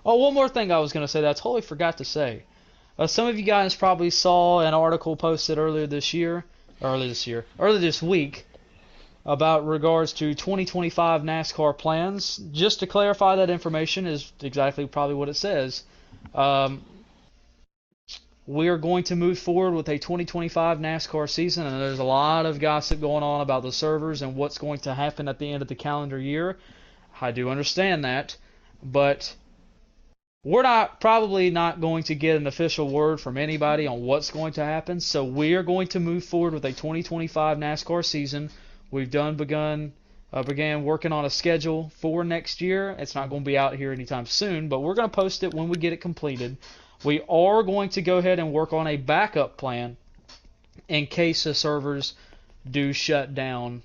Oh, one more thing I was going to say that I totally forgot to say. Some of you guys probably saw an article posted earlier this week, about regards to 2025 NASCAR plans. Just to clarify, that information is exactly probably what it says. We are going to move forward with a 2025 NASCAR season, and there's a lot of gossip going on about the servers and what's going to happen at the end of the calendar year. I do understand that, but we're probably not going to get an official word from anybody on what's going to happen. So we are going to move forward with a 2025 NASCAR season. We've began working on a schedule for next year. It's not going to be out here anytime soon, but we're going to post it when we get it completed. We are going to go ahead and work on a backup plan in case the servers do shut down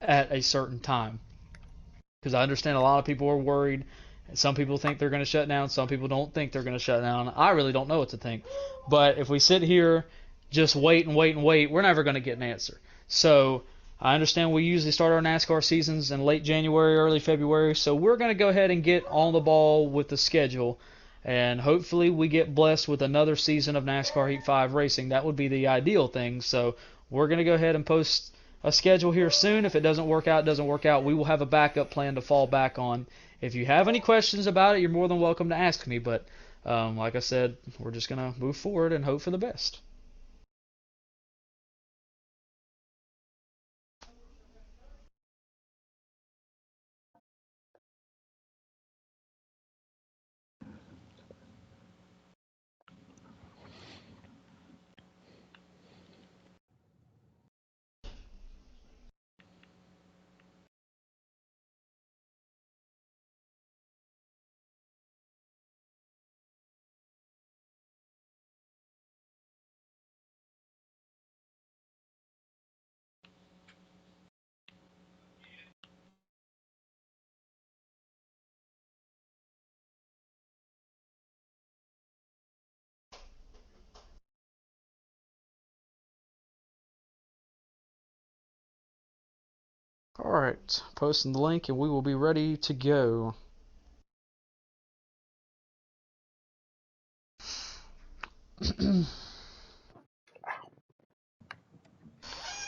at a certain time. Because I understand a lot of people are worried. Some people think they're going to shut down. Some people don't think they're going to shut down. I really don't know what to think. But if we sit here, just wait and wait and wait, we're never going to get an answer. So I understand we usually start our NASCAR seasons in late January, early February. So we're going to go ahead and get on the ball with the schedule. And hopefully we get blessed with another season of NASCAR Heat 5 racing. That would be the ideal thing. So we're going to go ahead and post a schedule here soon. If it doesn't work out, it doesn't work out. We will have a backup plan to fall back on. If you have any questions about it, you're more than welcome to ask me. But like I said, we're just going to move forward and hope for the best. Alright, posting the link and we will be ready to go.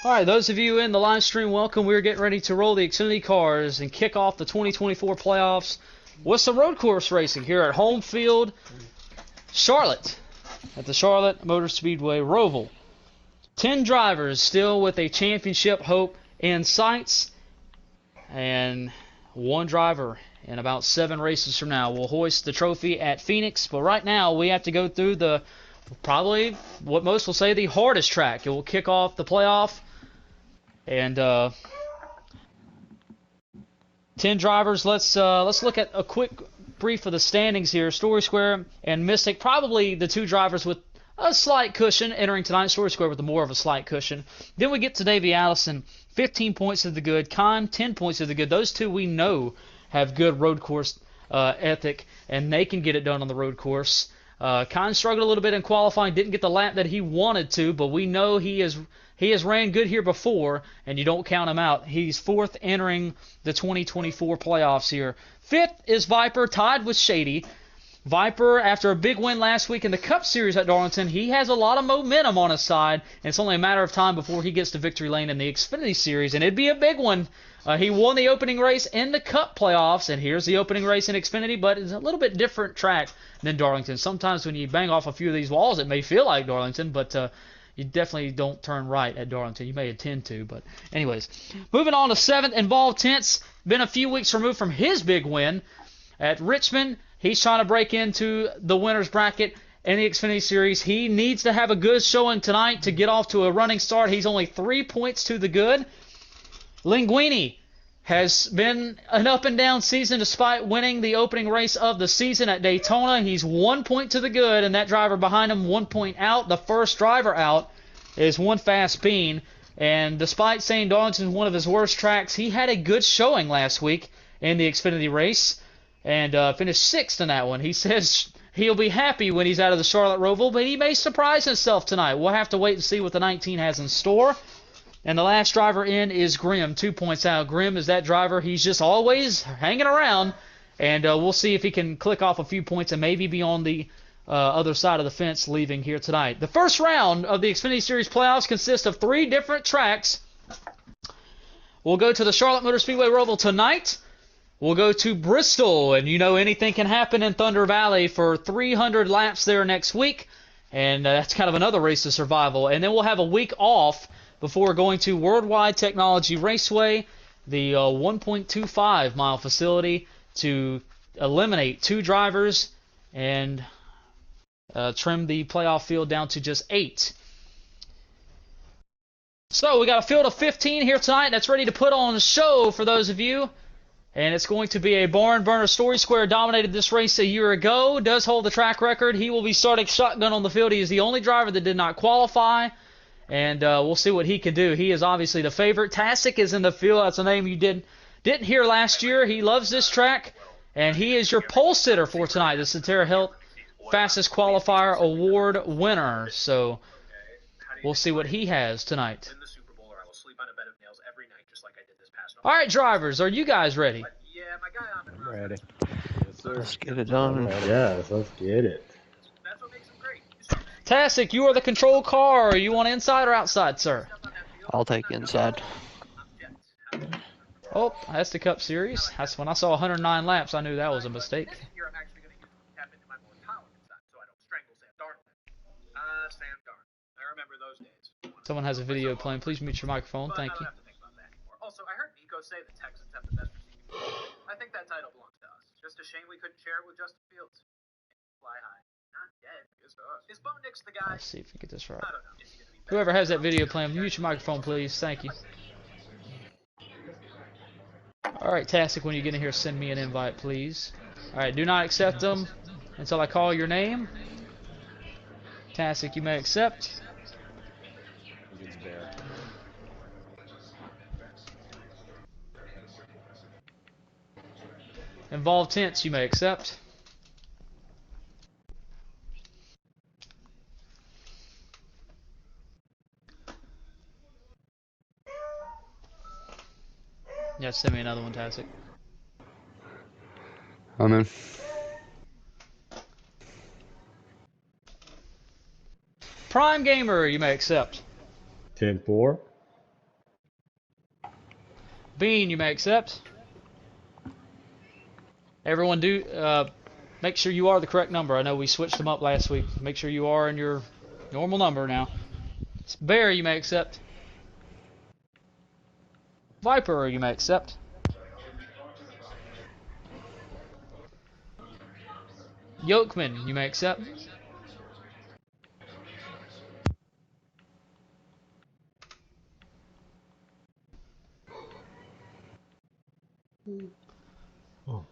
Alright, those of you in the live stream, welcome. We're getting ready to roll the Xfinity cars and kick off the 2024 playoffs with some road course racing here at home field, Charlotte, at the Charlotte Motor Speedway Roval. 10 drivers still with a championship hope in sights, and one driver in about 7 races from now will hoist the trophy at Phoenix. But right now we have to go through probably what most will say the hardest track. It will kick off the playoff, and 10 drivers. Let's look at a quick brief of the standings here. Story Square and Mystic, probably the 2 drivers with a slight cushion entering tonight. Story Square with more of a slight cushion. Then we get to Davey Allison, 15 points to the good. Khan, 10 points to the good. Those 2 we know have good road course ethic, and they can get it done on the road course. Khan struggled a little bit in qualifying, didn't get the lap that he wanted to, but we know he has ran good here before, and you don't count him out. He's 4th entering the 2024 playoffs here. 5th is Viper, tied with Shady. Viper, after a big win last week in the Cup Series at Darlington, he has a lot of momentum on his side, and it's only a matter of time before he gets to victory lane in the Xfinity Series, and it'd be a big one. He won the opening race in the Cup playoffs, and here's the opening race in Xfinity, but it's a little bit different track than Darlington. Sometimes when you bang off a few of these walls, it may feel like Darlington, but you definitely don't turn right at Darlington. You may intend to, but anyways. Moving on to 7th, Involved Tents. Been a few weeks removed from his big win at Richmond. He's trying to break into the winner's bracket in the Xfinity Series. He needs to have a good showing tonight to get off to a running start. He's only 3 points to the good. Linguini has been an up-and-down season despite winning the opening race of the season at Daytona. He's 1 point to the good, and that driver behind him 1 point out. The first driver out is One Fast Bean. And despite saying Darlington is one of his worst tracks, he had a good showing last week in the Xfinity race and finished 6th in that one. He says he'll be happy when he's out of the Charlotte Roval, but he may surprise himself tonight. We'll have to wait and see what the 19 has in store. And the last driver in is Grimm, 2 points out. Grimm is that driver. He's just always hanging around, And we'll see if he can click off a few points and maybe be on the other side of the fence leaving here tonight. The first round of the Xfinity Series playoffs consists of 3 different tracks. We'll go to the Charlotte Motor Speedway Roval tonight. We'll go to Bristol, and you know anything can happen in Thunder Valley for 300 laps there next week. And that's kind of another race of survival. And then we'll have a week off before going to Worldwide Technology Raceway, the 1.25 mile facility, to eliminate 2 drivers and trim the playoff field down to just 8. So we got a field of 15 here tonight that's ready to put on a show for those of you. And it's going to be a barn burner. Story Square dominated this race a year ago, does hold the track record. He will be starting shotgun on the field. He is the only driver that did not qualify. And we'll see what he can do. He is obviously the favorite. Tasik is in the field. That's a name you didn't hear last year. He loves this track. And he is your pole sitter for tonight, the Centera Health Fastest Qualifier Award winner. So we'll see what he has tonight. All right, drivers, are you guys ready? I'm ready. Yes, sir. Let's get it done. Yes, let's get it. Tasik, you are the control car. Are you on inside or outside, sir? I'll take inside. Oh, that's the Cup Series. That's when I saw 109 laps, I knew that was a mistake. Someone has a video playing. Please mute your microphone. Thank you. Also, I heard Nico say the Texans have the best receiving. I think that title belongs to us. Just a shame we couldn't share it with Justin Fields. Fly high. Not dead. Is Bo Nix the guy? Let's see if we get this right. I don't know. Whoever has that video playing, mute your microphone, please. Thank you. Alright, Tasik, when you get in here, send me an invite, please. Alright, do not accept them until I call your name. Tasik, you may accept. Involved tents, you may accept. Yeah, send me another one, Tasik. I'm in. Prime Gamer, you may accept. 10-4. Bean, you may accept. Everyone do make sure you are the correct number. I know we switched them up last week. Make sure you are in your normal number now. Bear, you may accept. Viper, you may accept. Yokeman, you may accept. Oh.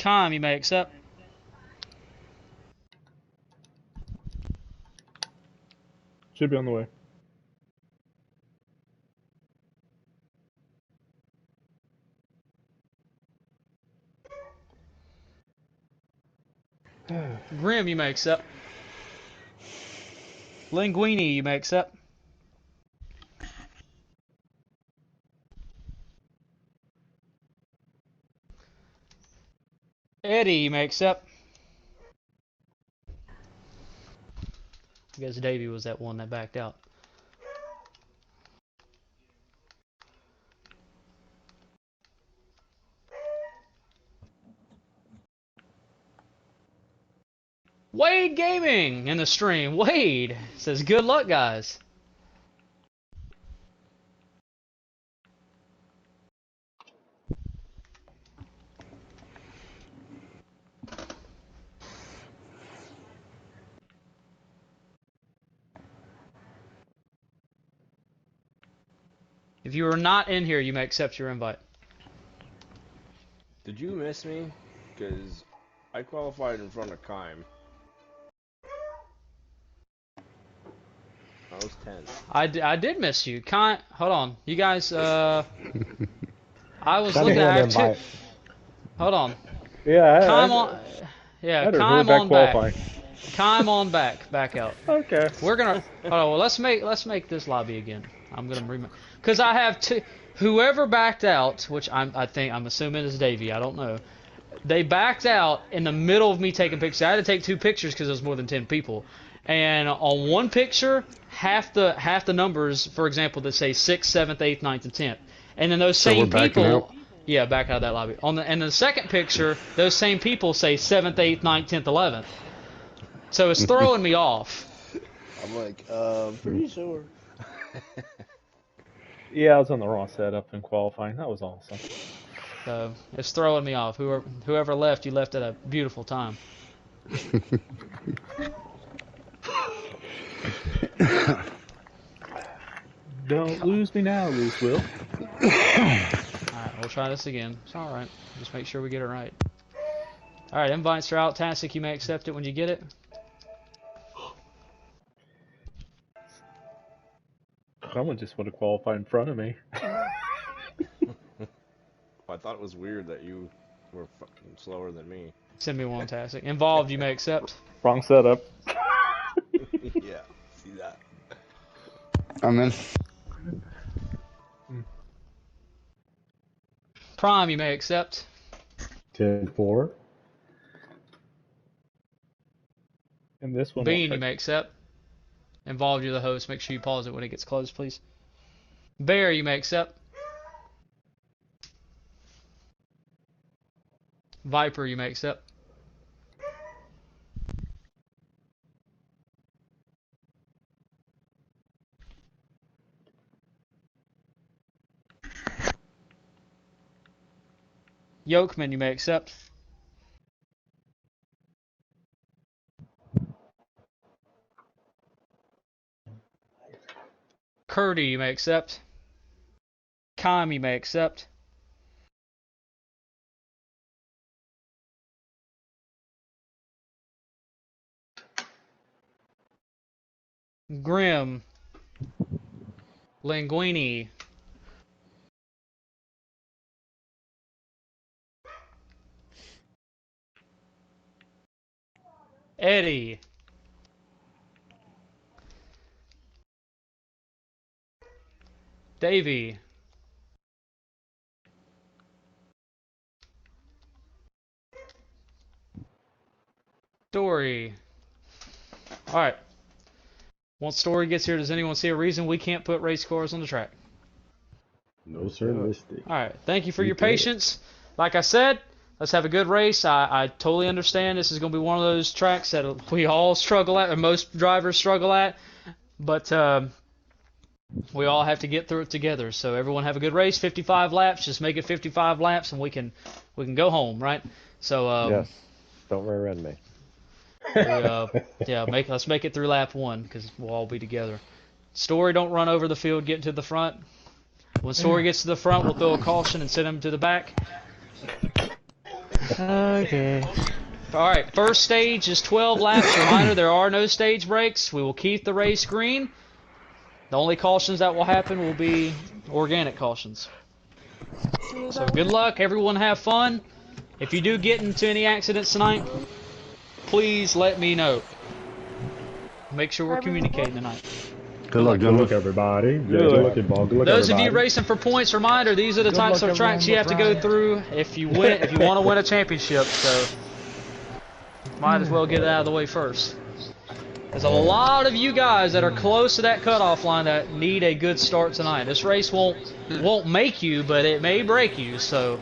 Com, you may accept. Should be on the way. Grim, you may accept. Linguini, you may accept. Eddie, you may accept. I guess Davey was that one that backed out. Wade Gaming in the stream. Wade says, good luck, guys. If you are not in here, you may accept your invite. Did you miss me? Because I qualified in front of Kime. was 10. I did miss you. Hold on. You guys, I was Send looking me an at invite. Hold on. Yeah, Come I on. Yeah, had a really climb bad on qualifying. back. Climb on back. Back out. Okay. We're gonna. Oh, well, let's make this lobby again. I'm gonna because I have two. Whoever backed out, which I'm assuming is Davey. I don't know. They backed out in the middle of me taking pictures. I had to take 2 pictures because there was more than 10 people. And on one picture, half the numbers, for example, that say 6th, 7th, 8th, 9th, and 10th. And then those So same we're backing people, out? yeah, back out of that lobby. And the second picture, those same people say 7th, 8th, 9th, 10th, 11th. So it's throwing me off. I'm like, pretty sure. Yeah, I was on the wrong setup in qualifying. That was awesome. So it's throwing me off. Whoever left, you left at a beautiful time. Don't lose me now, lose Will. Alright, we'll try this again. It's alright. Just make sure we get it right. Alright, invites are out. Tastic, you may accept it when you get it. Someone just would have qualified in front of me. I thought it was weird that you were fucking slower than me. Send me one, Tastic. Involved, you may accept. Wrong setup. Yeah, see that. I'm in. Prime, you may accept. 10-4. And this one. Bean, you may accept. Involved, you're the host. Make sure you pause it when it gets closed, please. Bear, you may accept. Viper, you may accept. Yokeman, you may accept. Curdy, you may accept. Com, you may accept. Grim. Linguini. Eddie. Davey. Story. Alright. Once Story gets here, does anyone see a reason we can't put race cars on the track? No, sir, Misty. Alright. Thank you for your You did it. patience. Like I said, let's have a good race. I totally understand this is going to be one of those tracks that we all struggle at, or most drivers struggle at. But we all have to get through it together. So everyone have a good race. 55 laps. Just make it 55 laps, and we can go home, right? So Yes. Don't rear end me. yeah, let's make it through lap 1 because we'll all be together. Story, don't run over the field. Get to the front. When Story gets to the front, we'll throw a caution and send him to the back. Okay. All right, first stage is 12 laps. Reminder, there are no stage breaks. We will keep the race green. The only cautions that will happen will be organic cautions. So good luck. Everyone have fun. If you do get into any accidents tonight, please let me know. Make sure we're communicating tonight. Good luck, Good luck, gentlemen. everybody. Yeah, good luck, ball. Good luck, Those of everybody. you racing for points, reminder, these are the types of tracks you have to go through if you want to win a championship. So might as well get it out of the way first. There's a lot of you guys that are close to that cutoff line that need a good start tonight. This race won't make you, but it may break you. So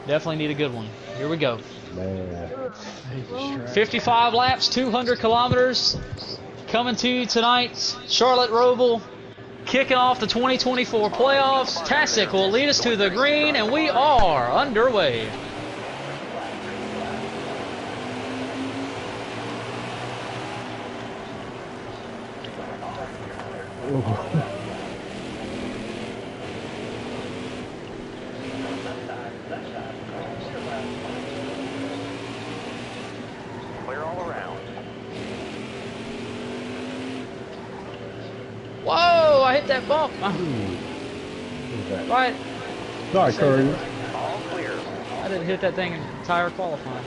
definitely need a good one. Here we go. Man. 55 laps, 200 kilometers. Coming to you tonight, Charlotte Roval, kicking off the 2024 playoffs. Tastic will lead us to the green, and we are underway. Clear all around. that bump. Who's that? Right. Sorry, Curry. I didn't hit that thing in entire qualifying.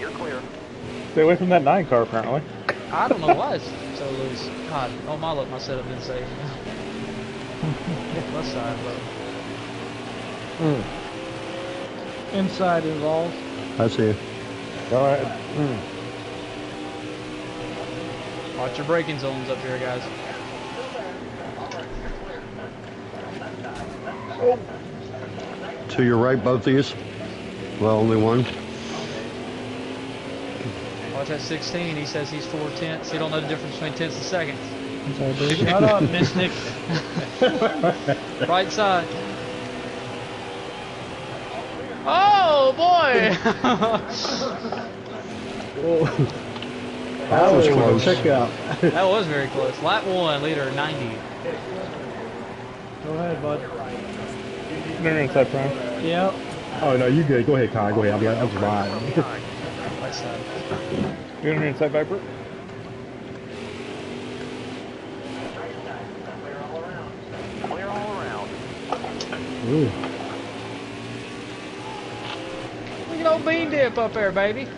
You're clear. Stay away from that 9 car, apparently. I don't know why it's so loose. God, oh my look, my setup didn't save. Left side, but Inside involved. I see you. All right. watch your braking zones up here, guys. To your right, both of you. Well, only one. Watch that 16. He says he's 4 tenths. He don't know the difference between tenths and seconds. Shut up, Mystic. Right side. Oh boy! That was close. Check out. That was very close. Lap 1, leader 90. Go ahead, bud. You're inside, Prime. Yep. Oh, no, you good. Go ahead, Kai. Go ahead. I'm just riding. Right side. You're inside, Viper. Clear all around. Ooh. Look at old Bean Dip up there, baby.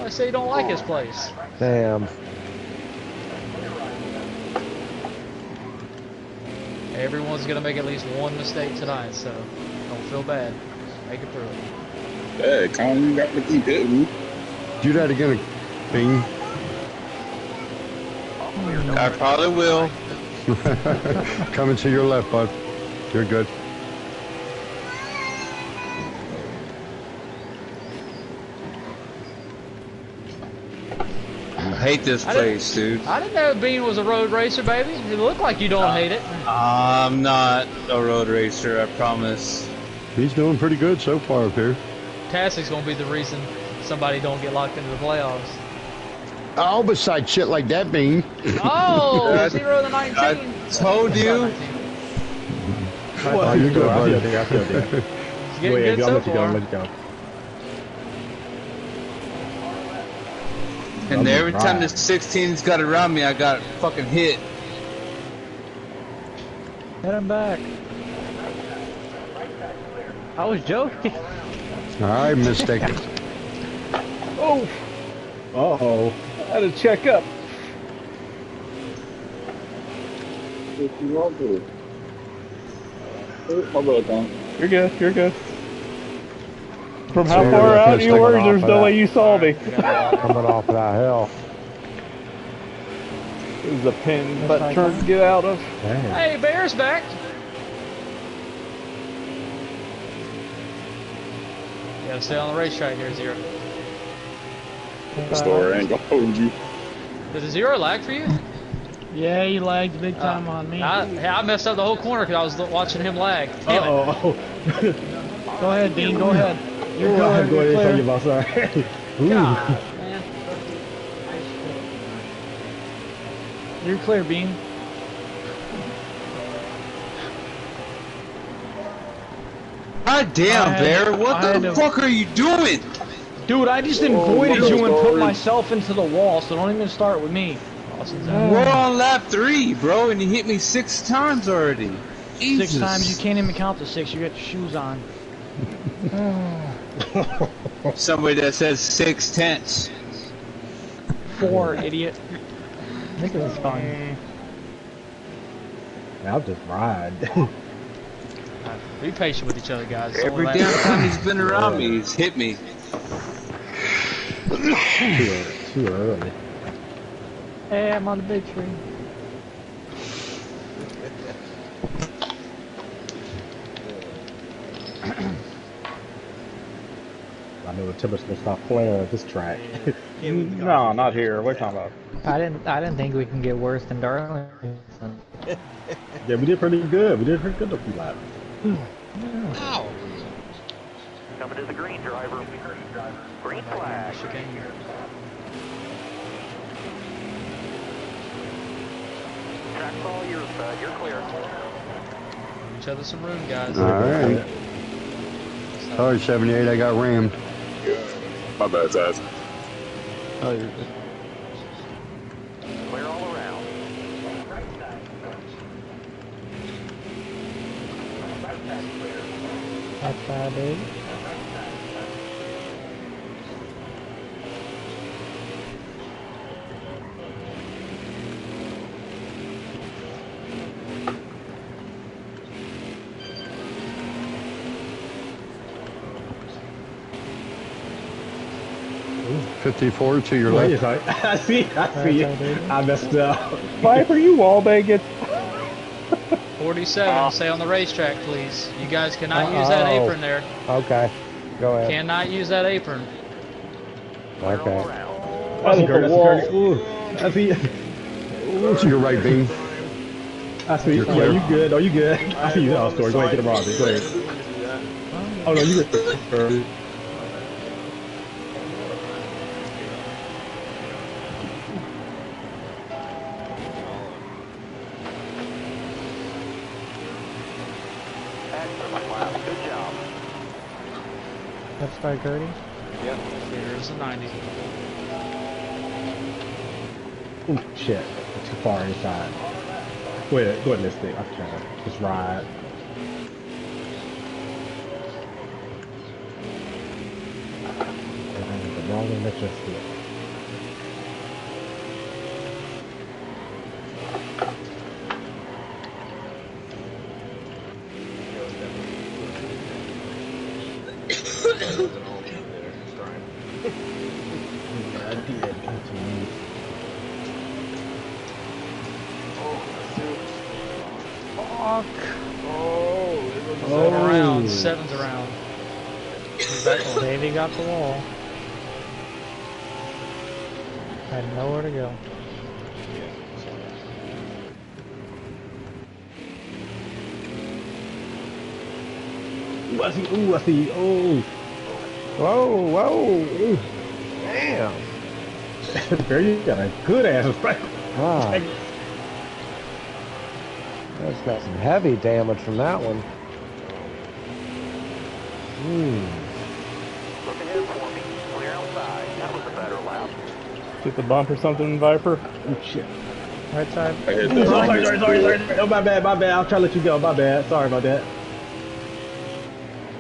I say you don't like his place. Damn. Everyone's gonna make at least one mistake tonight, so don't feel bad. Make it through it. Hey, Colin, you got to keep hitting. Do that again, Bing. I probably will. Coming to your left, bud. You're good. I hate this place, dude. I didn't know Bean was a road racer, baby. It looked like you don't hate it. I'm not a road racer, I promise. He's doing pretty good so far up here. Tassic's gonna be the reason somebody don't get locked into the playoffs. Oh, besides shit like that, Bean. Oh, 0 to 19. I told you. Oh, you're good. I'll be up there. I'll be up there. He's Go getting ahead. good I'll so let you go. I'll far. let you go. And every time the 16's got around me, I got fucking hit. Hit him back. I was joking. All right, Mystic. Oh. Uh-oh. I had to check up. You're good. You're good. From how Sorry, far I out could've you were, taken there's off no of way you saw me. Coming off of that hill. It was a pin button turn to get out of. Damn. Hey, Bear's back. You gotta stay on the racetrack here, Zero. The story ain't gonna hold you. Did the Zero lag for you? Yeah, he lagged big time on me. I messed up the whole corner because I was watching him lag. Damn it. Uh-oh. Go ahead, Dean. Go ahead. You're I had to go good. ahead You're and tell you clear. about sorry. Ooh. God, man. You're clear, Bean. God damn, I had- Bear, what I had the to- fuck are you doing? Dude, I just avoided you and put myself into the wall, so don't even start with me. We're on lap 3, bro, and you hit me 6 times already. Jesus. 6 times, you can't even count to 6. You got your shoes on. Somebody that says 6 tenths. 4, idiot. I think it was fun. I'll just ride. Be patient with each other, guys. It's Every only damn lap- time he's been around me, he's hit me. Too early. Hey, I'm on the big screen. I know the temperature's gonna stop flaring at this track. No, not here. What are you talking about? I didn't think we can get worse than Darlington. Yeah, we did pretty good. We did pretty good a few laps. Ow. Coming to the green, driver. Green flag. Track's all yours, bud. You're clear. Give each other some room, guys. All right. Sorry, 78. I got rammed. My bad, guys. Oh, you're good. Clear all around. That's bad, dude. Ooh, 54 to your Wait, left. sorry. I see Right you. side, dude. I messed up. Viper, you wallbang it. 47, stay on the racetrack, please. You guys cannot use that apron there. Okay. Go ahead. Cannot use that apron. Clear all Okay. around. That's a hit the Gertie. That's a wall. Gertie. Ooh. I see. Ooh, to your right, Bean. I see. You're Yeah, clear. you good. Oh, you good. I see you. Oh, story. Go ahead, get him, Robbie. Go ahead. Oh, no, you good. Excellent lap. Good job. Let's start, Gertie. Yep. Here's a 90. Ooh, shit. Too far inside. Go ahead, let's stick. I'm trying to just ride. The wrong one, let's just stick. Yeah, I did. Fuck. Oh. Seven around. Seven's around. Move back on. Davey got the wall. Had nowhere to go. Ooh, I see. Ooh, I see. Oh. Whoa, whoa. Ooh. Damn. There you got a good ass right. Ah. That's got some heavy damage from that one. Look ahead for me. Clear outside. That was a better lap. Hit the bump or something, Viper? Oh, shit. Right side. Ooh, sorry. Oh, my bad. I'll try to let you go. My bad. Sorry about that.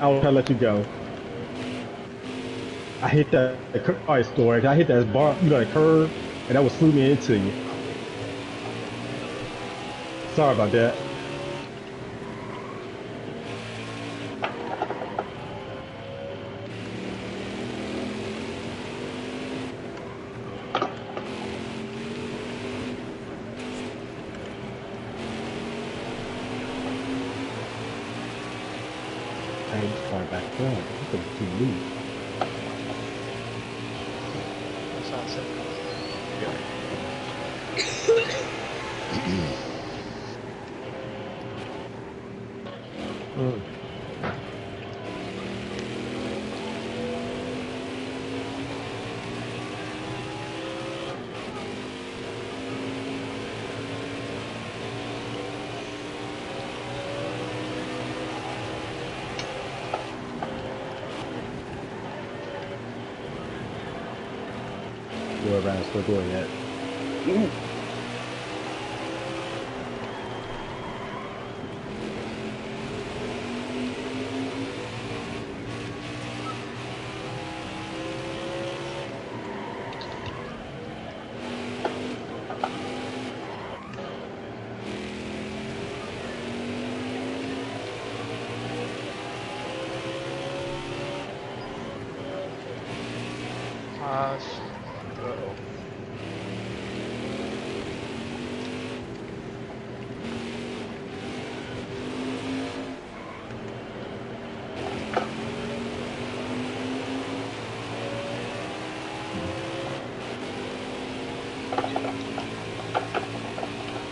I'll try to let you go. I hit that. Alright, story. I hit that bar, that curve, and that would slew me into you. Sorry about that. I just far back down. This is too loose. That's awesome. Go around, still doing that.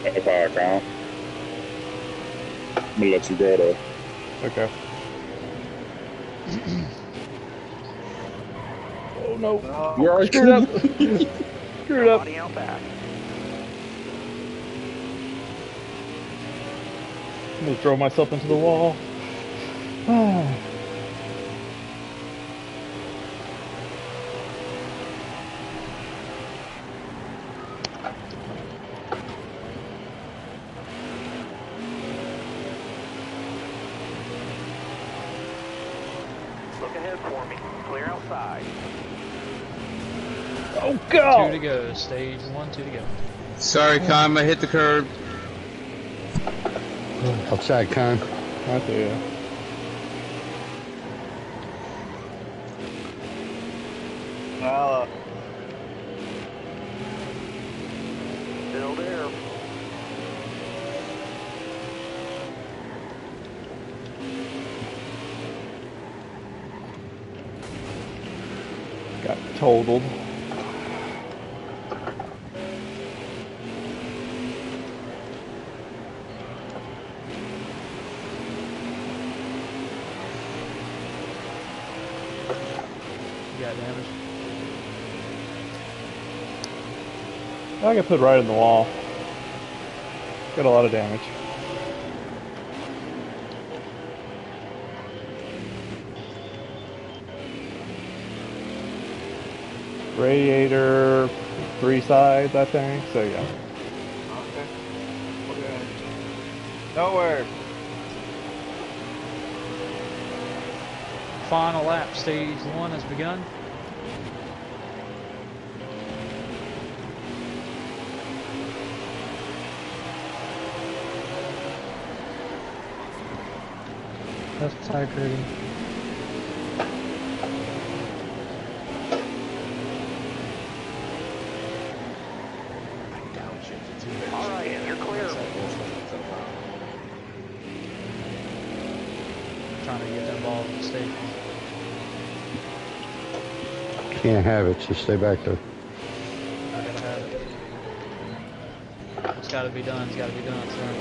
Okay, Kyle. I'm gonna let you go though. Okay. Oh no. You already Screwed up. Screwed up. Body out back. I'm gonna throw myself into the wall. Look ahead for me. Clear outside. Oh, God! 2 to go. Stage 1, 2 to go. Sorry, Con, I hit the curb. Outside, Con. I see ya. Still there. Got totaled. You got damage. I got put right in the wall. Got a lot of damage. Radiator, 3 sides, I think. So yeah. Okay. Nowhere. Final lap. Stage 1 has begun. Left side, Gertie. Alright, you're clear. Trying to get them balls on the stage. Can't have it, so stay back there. I gotta have it. It's gotta be done. It's gotta be done, sir.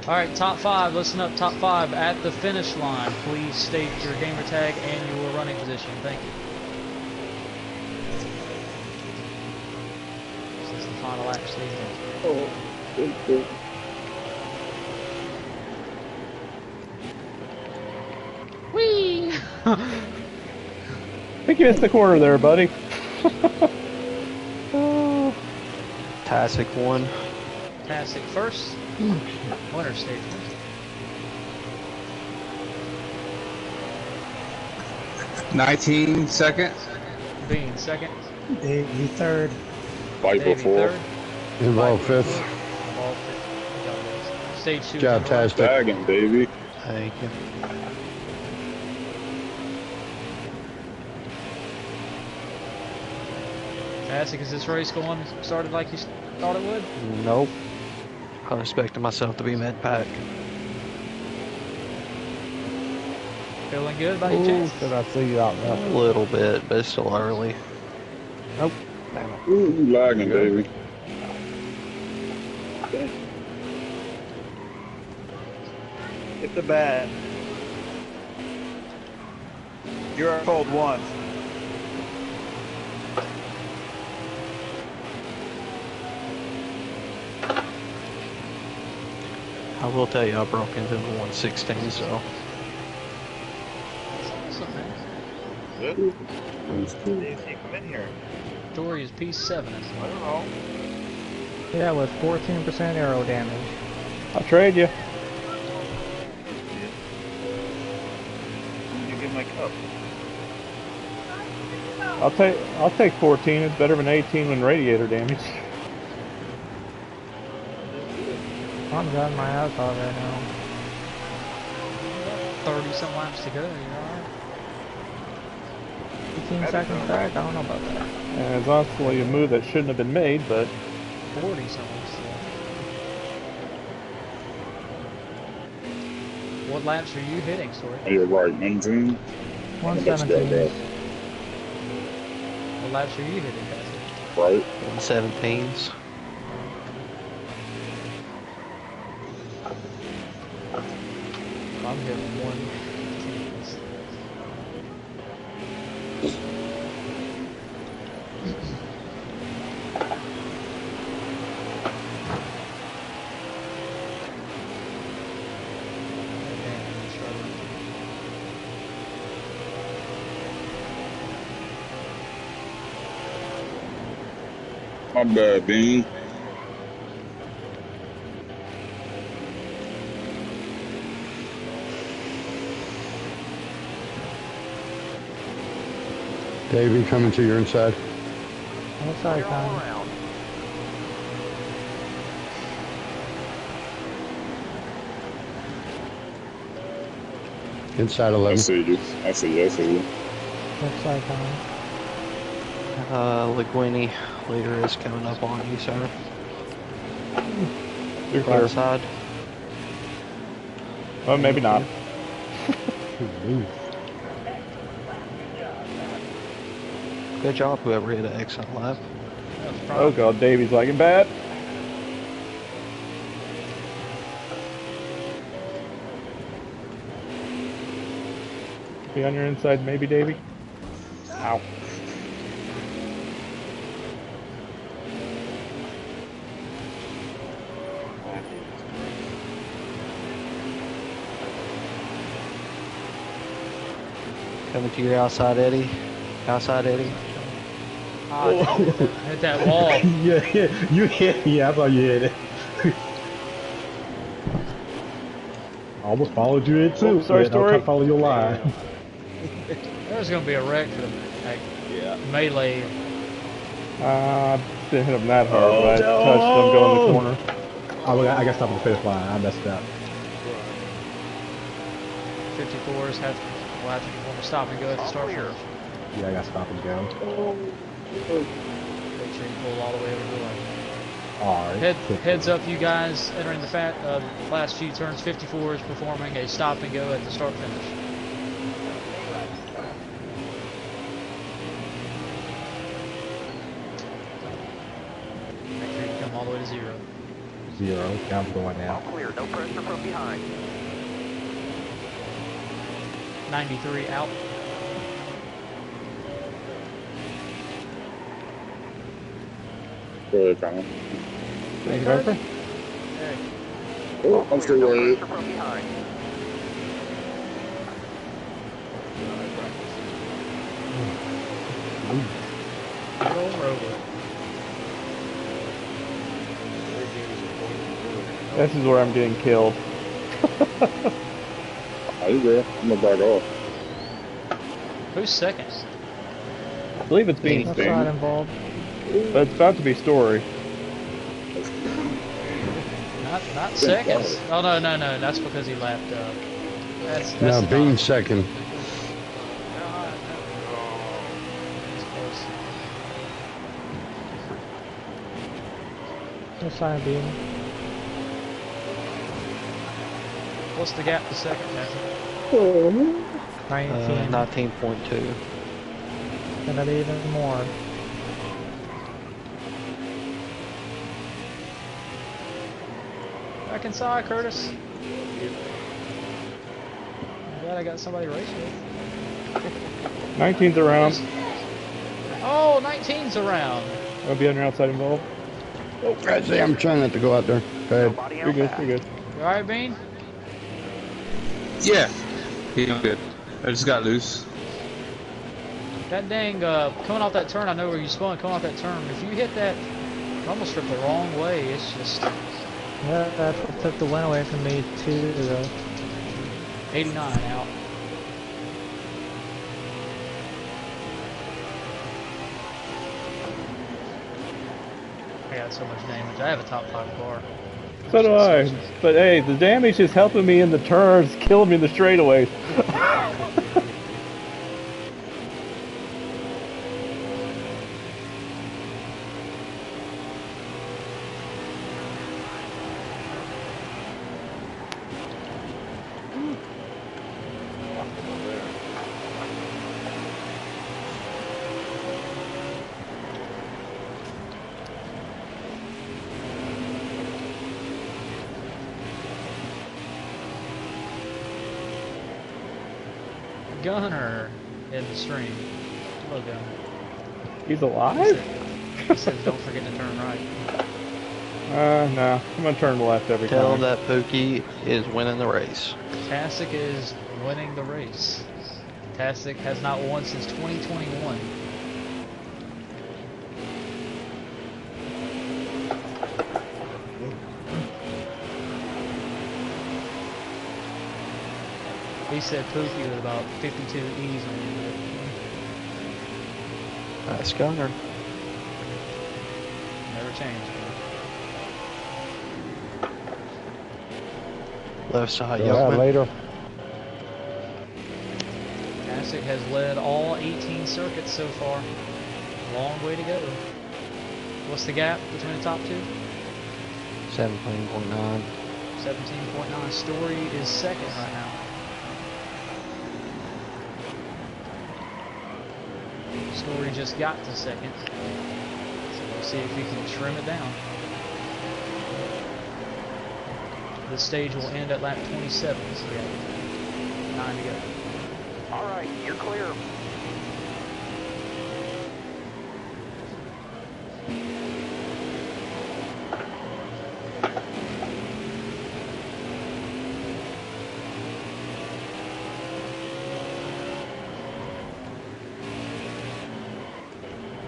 Alright, top 5. Listen up, top 5. At the finish line, please state your gamer tag and your running position. Thank you. This is the final lap, stage 1. Whee! I think you missed the corner there, buddy. Tasic 1. Fantastic first. Winner stage first. 19 second. Bean second. Davey third. Davey third. Involved fifth. Ball fifth. Stage 2. Job, Tastic. Bagging, baby. Thank you. Fantastic. Is this race going started like you thought it would? Nope. I was expecting myself to be mid-pack. Feeling good about your chances? Did I see you out A there? little bit, but it's still early. Nope. Damn it. Ooh, you lagging, baby. Hit the bat. You're cold once. I will tell you, I broke into the 116, so. What's up, man? Good. Didn't see you come in here. Story is P7. I don't know. Yeah, with 14% arrow damage. I'll trade you. You get my cup. I'll take 14. It's better than 18 when radiator damage. I'm done my ass off right now. 30-some laps to go. You're alright. 18 seconds back? I don't know about that. And it's honestly a move that shouldn't have been made, but 40-some laps to go. What laps are you hitting, Story? You're right, 19. 117. What laps are you hitting, Cassie? Right. 117s. I'm hitting 1. My bad, Bean. Davey coming to your inside. Inside time. Inside I 11. see you. I see you. I see you. Inside time. Linguini leader is coming up on you, sir. You're clear. Side. Oh, maybe not. Good job, whoever hit an exit lap. Oh god, Davey's lagging bad. Be on your inside, maybe, Davey. Ow. Coming to your outside, Eddie. Outside, Eddie. Oh, hit that wall. Yeah, you hit me. I thought you hit it. I almost followed you in too. Oh, sorry, I'll try Story. to follow your line. There's gonna be a wreck for the melee. Didn't hit him that hard, but I touched him going in the corner. Oh, I got stopped at the finish line. I messed up. 54s will have to perform a stop and go at the start finish. Yeah, I got stop and go. Make sure you pull all the way over the line. Alright. Heads up, you guys entering the last few turns. 54 is performing a stop and go at the start finish. Make sure you come all the way to 0. 0. I'm going now. Clear, no pressure from behind. 93 out. Good, Connor. Thank you, Doctor. Oh, I'm still worried. From behind. This is where I'm getting killed. Are you there? I'm gonna back off. Who's second? I believe it's being That's not involved. but it's about to be Story. Not second. Oh no. That's because he lapped up. That's Now the Bean dog. second. That's close. Inside beam. What's the gap to second, Matthew? 19. 19.2. Gonna be even more. Back inside, Curtis. I'm glad I got somebody to race with. 19's around. Oh, 19's around. I'll be on your outside involved. Oh, God, I'm trying not to go out there. Go ahead. You're good, you're good. You alright, Bean? Yeah. Yeah, I'm good. I just got loose. That dang, coming off that turn, I know where you spun, coming off that turn. If you hit that rumble strip the wrong way, it's just Yeah, that's what took the win away from me too, though. 89 out. I got so much damage. I have a top 5 car. So do I. But hey, the damage is helping me in the turns, killing me in the straightaways. Gunner in the stream. Hello, Gunner. He's alive? He says don't forget to turn right. No. I'm gonna turn left every Tell time. him that Pookie is winning the race. Tastic is winning the race. Tastic has not won since 2021. He said Pookie with about 52 E's on the That's Gunner. Never changed. Left side, Go ahead Yelkman. later. Fantastic has led all 18 circuits so far. Long way to go. What's the gap between the top two? 17.9. 17.9. Story is second right now. Story just got to second. So we'll see if he can trim it down. This stage will end at lap 27, so we have 9 to go. All right, you're clear.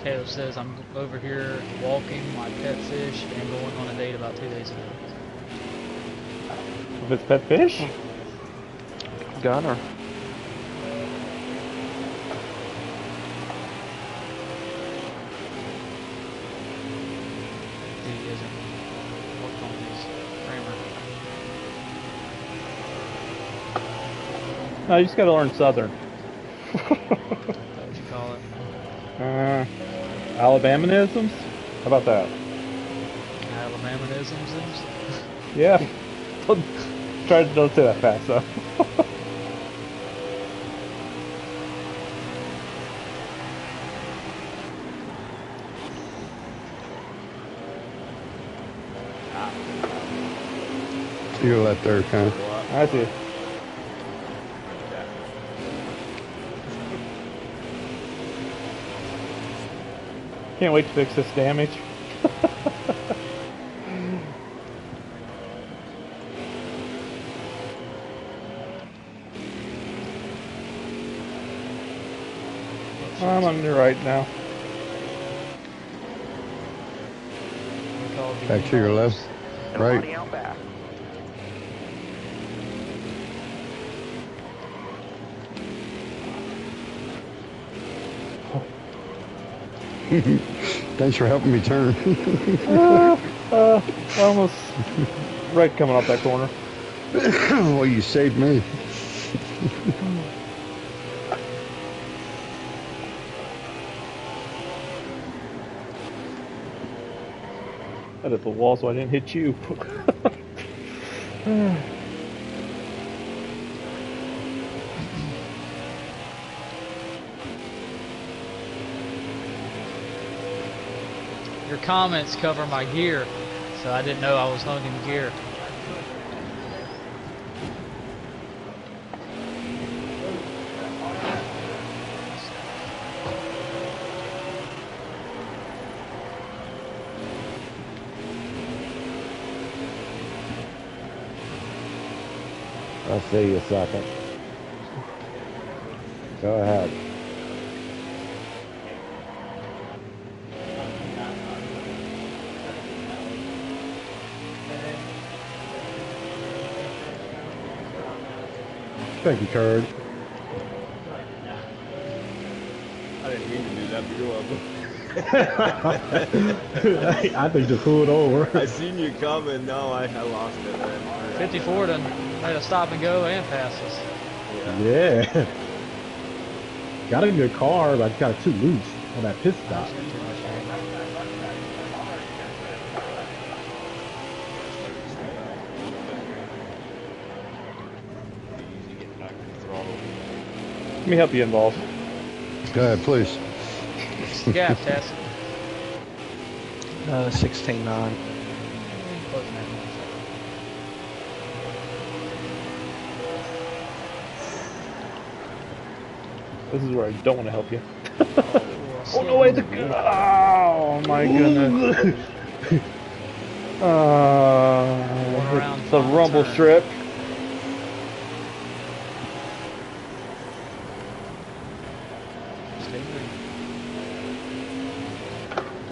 Caleb says, I'm over here walking my pet fish and going on a date about 2 days ago. If it's pet fish? Gunner. He hasn't worked on his grammar. No, you just gotta learn Southern. What would you call it? Alabamanisms? How about that? Alabamanisms? Yeah. Don't say that fast though. To your left there, kind of. I see. Can't wait to fix this damage. I'm on your right now. Back to your left. Right. Body out back. Thanks for helping me turn. Almost right coming up that corner. Well, you saved me. I hit the wall so I didn't hit you. Your comments cover my gear, so I didn't know I was hung in gear. I'll see you a second. Go ahead. Thank you, Turd. I didn't mean to do that, but you're welcome. I think just pulled over. I seen you coming. No, I lost it, man. 54 done made a stop and go and pass us. Yeah. Got in your car, but I got it too loose on that pit stop. Let me help you involve. Go ahead, please. What's the gap, Tess? 16.9. This is where I don't want to help you. Oh no, wait! Oh my goodness! It's the rumble strip.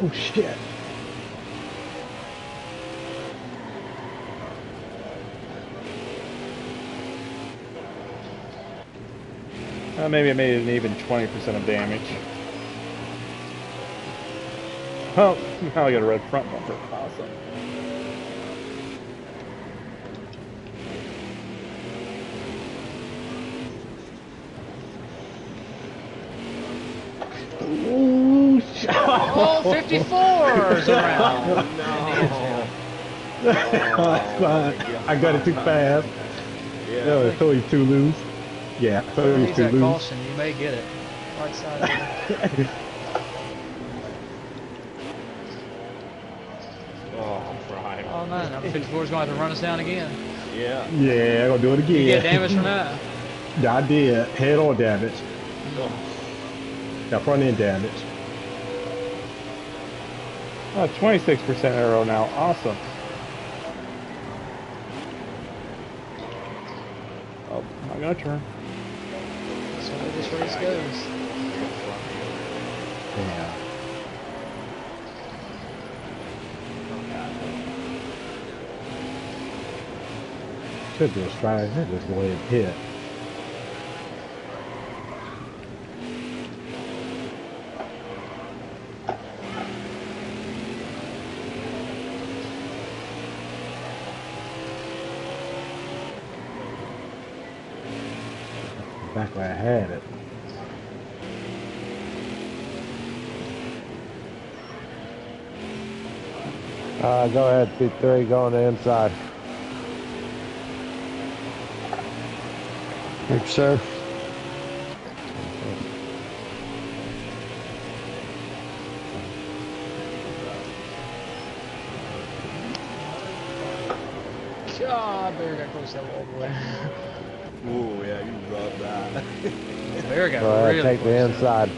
Oh shit. Maybe I made an even 20% of damage. Oh, now I got a red front bumper. Awesome. Ooh, Oh, 54s around. That's fine. I got it too fast. Yeah. No, I told you too loose. Yeah, I told you Use too that loose. caution. You may get it. Right side. Oh, right. Oh no, number 54 is going to have to run us down again. Yeah. Yeah, I'm gonna do it again. You get damage from that? Yeah, I did. Head on damage. Got front end damage. 26% aero now. Awesome. Oh, I'm not gonna turn. That's the way this race goes. Yeah. Should do a stride. Should just go ahead and hit. Back where I had it. Go ahead, P3, go on the inside. Thank you, sir. God, Bear got close to that wall, boy. Ooh, yeah, you rubbed that. Bear got Go ahead, really take the close. inside.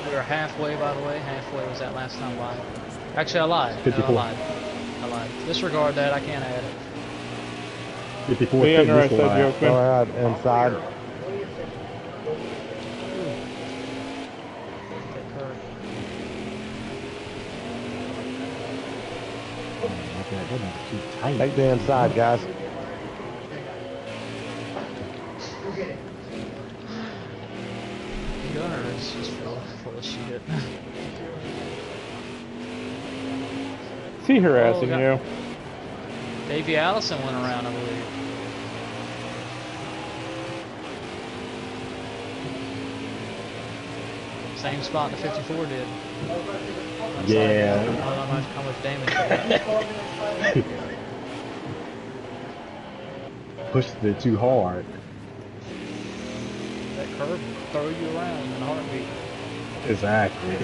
We were halfway, by the way. Halfway was that last time live. Actually, I lied. No, 54. I lied. Disregard that. I can't add it. 54 Yeah, no, I fitness said line. you Go ahead, inside. That curve. That is too tight. Take the inside, guys. Gunner is just full of shit. Is he harassing God. you? Davey Allison went around, I believe. Same spot the 54 did. Yeah. I don't know how much damage he got. Pushed it too hard. That curve will throw you around in a heartbeat. Exactly.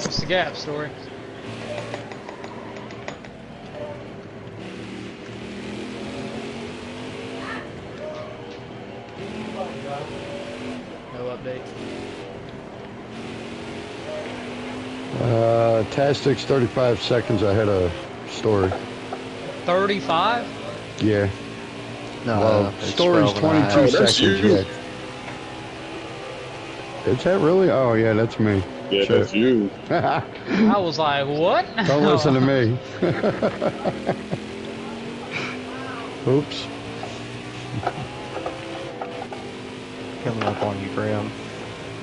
What's the gap, Story? No update. Tastic's 35 seconds ahead of Story. 35? Yeah. No, Well, it's Story's 12 and a half. 22 Oh, that's seconds, you. yeah. Is that really? Oh, yeah, that's me. Yeah, Shit. that's you. I was like, what? Don't listen to me. Oops. Coming up on you, Graham.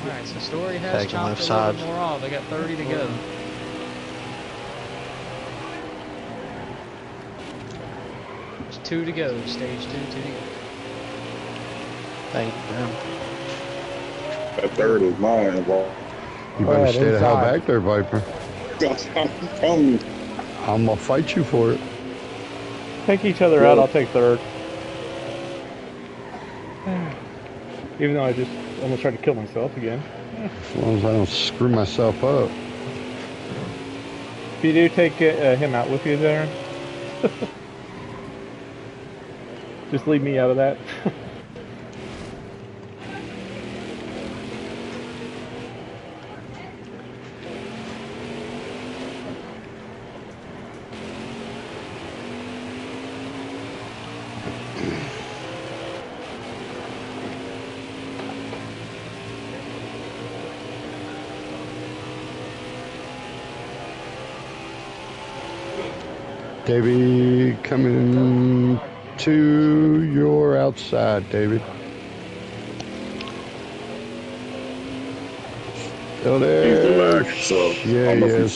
Alright, so Story has Taking chopped left a little side. bit more off. They got 30 to go. There's 2 to go. Stage 2, 2 to go. Thank you, Graham. That third is mine, bro. You better Right, stay the hell inside. back there, Viper. Come. I'm gonna fight you for it. Take each other out, I'll take third. Even though I just almost tried to kill myself again. As long as I don't screw myself up. If you do take him out with you there, just leave me out of that. Davey, coming to your outside, David. Still there? He's so Yeah, I'm yes.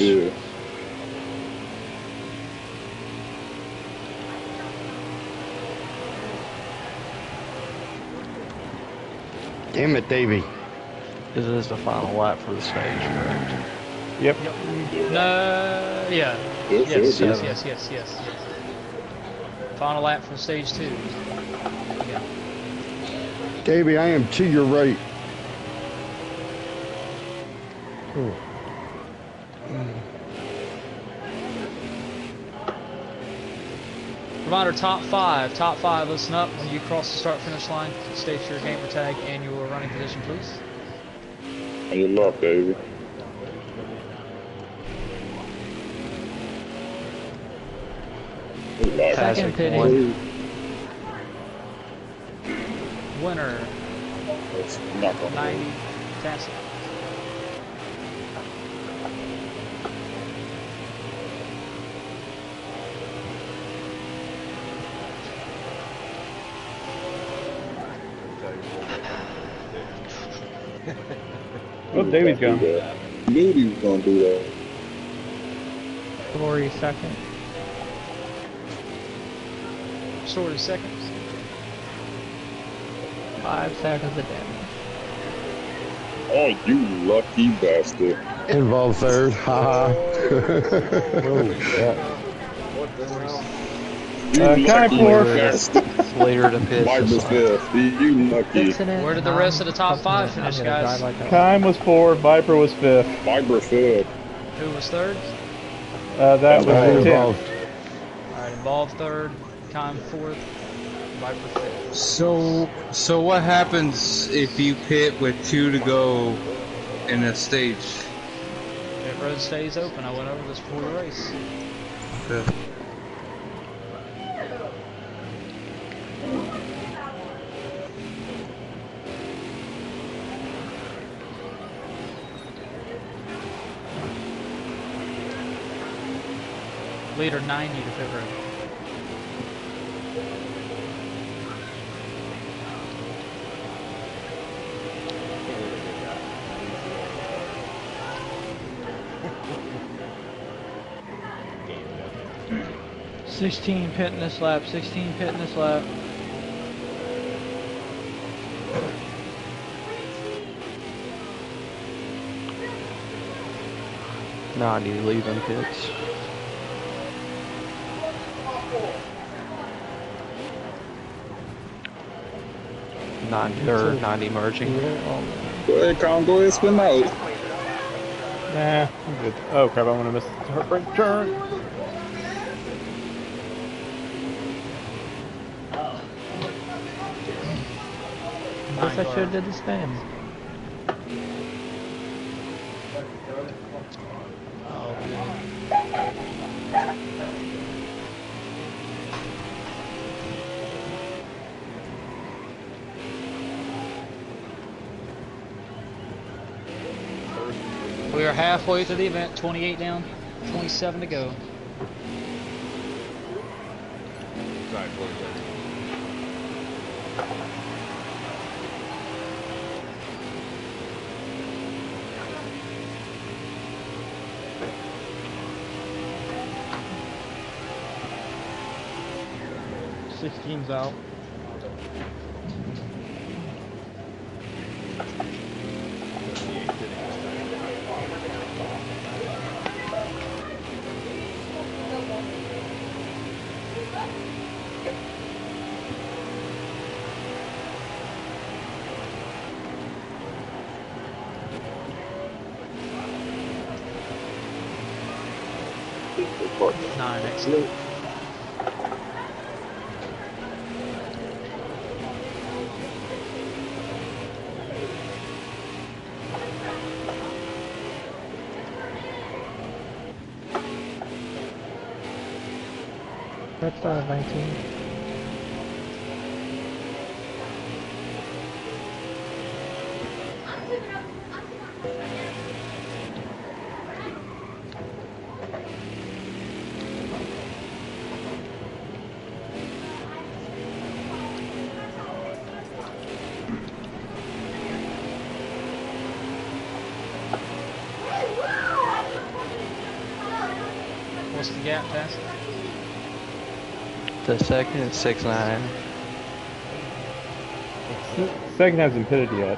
Damn it, Davey. This is the final lap for the stage, correct? Yep. No, yeah. Yes. Final lap for stage 2. Yeah. Davey, I am to your right. Reminder, top five, listen up. When you cross the start-finish line, state your gamer tag and your running position, please. On your left, baby. Second pitting. Winner, That's not gonna 90, Tassie. Oh, Davy's gone. Knew he was gonna do that. Glory second. Story seconds. 5 seconds of damage. Oh, you lucky bastard. Involved third. Haha. Kind fourth. Later to pit. Viper's fifth. You lucky. Where did the rest of the top 5 finish, guys? Kime was fourth, Viper was fifth. Viper fifth. Who was third? That was the Involved. 10th. Alright, Involved third, Kime fourth, Viper fifth. So what happens if you pit with 2 to go in a stage? Pit road stays open. I went over this before the race. Okay. Leader 90 to pit road. Sixteen pitting this lap. 16 pitting this lap. No, I need to leave them pits. Or 90 merging. Go ahead, Colin. Go ahead, spin out. Nah, I'm good. Oh crap, I'm gonna miss the heartbreak turn. Guess I should have did the spin. We are halfway through the event, 28 down, 27 to go. Sixteen's out. 9, excellent. That's 19. What's the gap, Tess? The second is 6.9. Second hasn't pitted yet.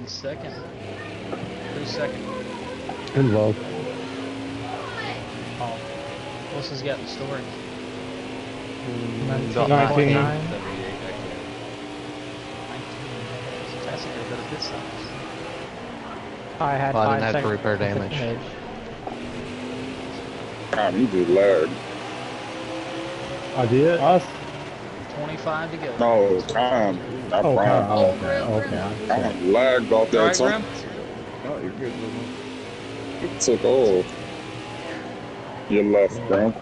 Second. Who's second? In low. Oh. What's his gap in story? 19. 19. That's a good bit of good size. I had Well, I 5 didn't have to seconds repair damage. edge. God, you just lagged. I did? Us? 25 to go. No, time. Not Oh, prime. okay. Okay. I'm lagged off that Right, time. Grim? Oh, you're good. It took off. Your left, bro.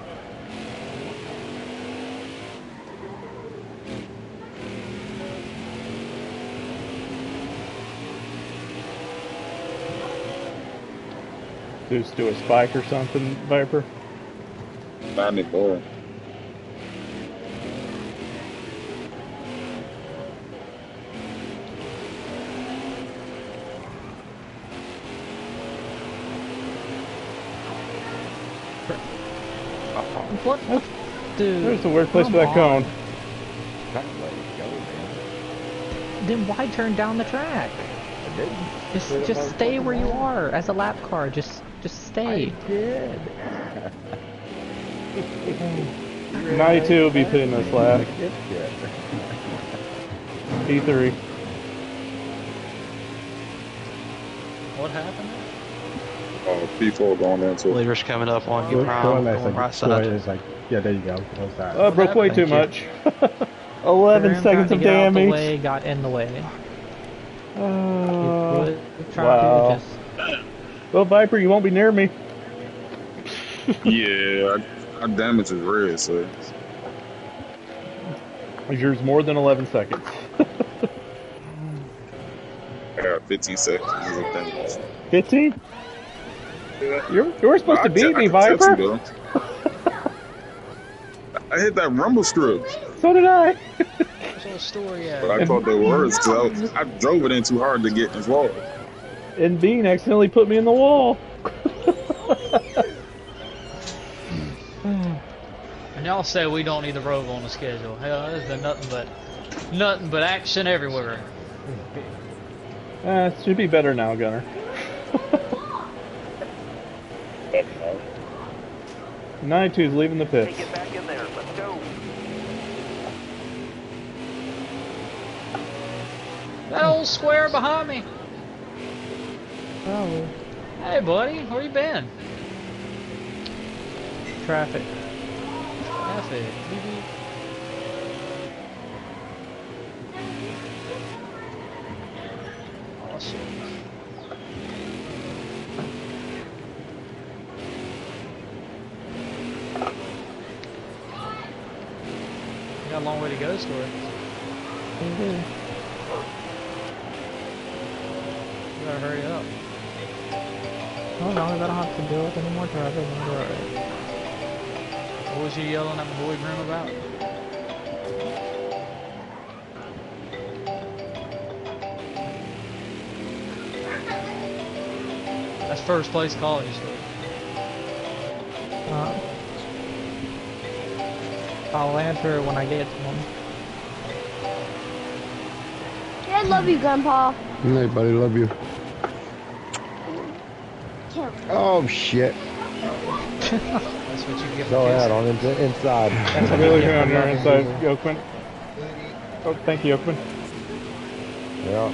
Just do a spike or something, Viper? Not anymore. What? Dude. There's the worst place for that cone. Not let it go, man. Then why turn down the track? I didn't. Just stay where you are as a lap car. Just stay. I did. 92 will be pitting this lap. P3. What happened? P4 going into it. Leader's coming up on you, Going Prime. nice, Going right like, side. it's like, yeah, there you go. Close that. I broke way too much. 11 Graham seconds tried of to get out the damage. way, got in the way. Wow. Well, Viper, you won't be near me. Yeah, our damage is red, so. Yours more than 11 seconds. I got 15 seconds of damage. 15? Yeah. You were supposed to beat me, I can text Viper. you, I hit that rumble strip. So did I. What's the story at? But I thought they were, because I drove it in too hard to get involved. And Bean accidentally put me in the wall. And y'all say we don't need the Roval on the schedule. Hell, there's been nothing but action everywhere. It should be better now, Gunner. 92's leaving the pits. Get back in there. Let's go. That old square behind me. Oh, Hey, buddy, where you been? traffic. Traffic. Awesome. You got a long way to go, Story. You gotta hurry up. Oh no, I don't have to deal with any more traffic. I'm alright. What was you yelling at my boy Grim about? That's first place college. I'll answer it when I get to one. I love you, Grandpa. Hey, buddy, love you. Oh, shit. That's what you give Go the ahead, kids. on inside. That's really good on your inside, Yokeman. Oh, thank you, Yokeman. Yeah.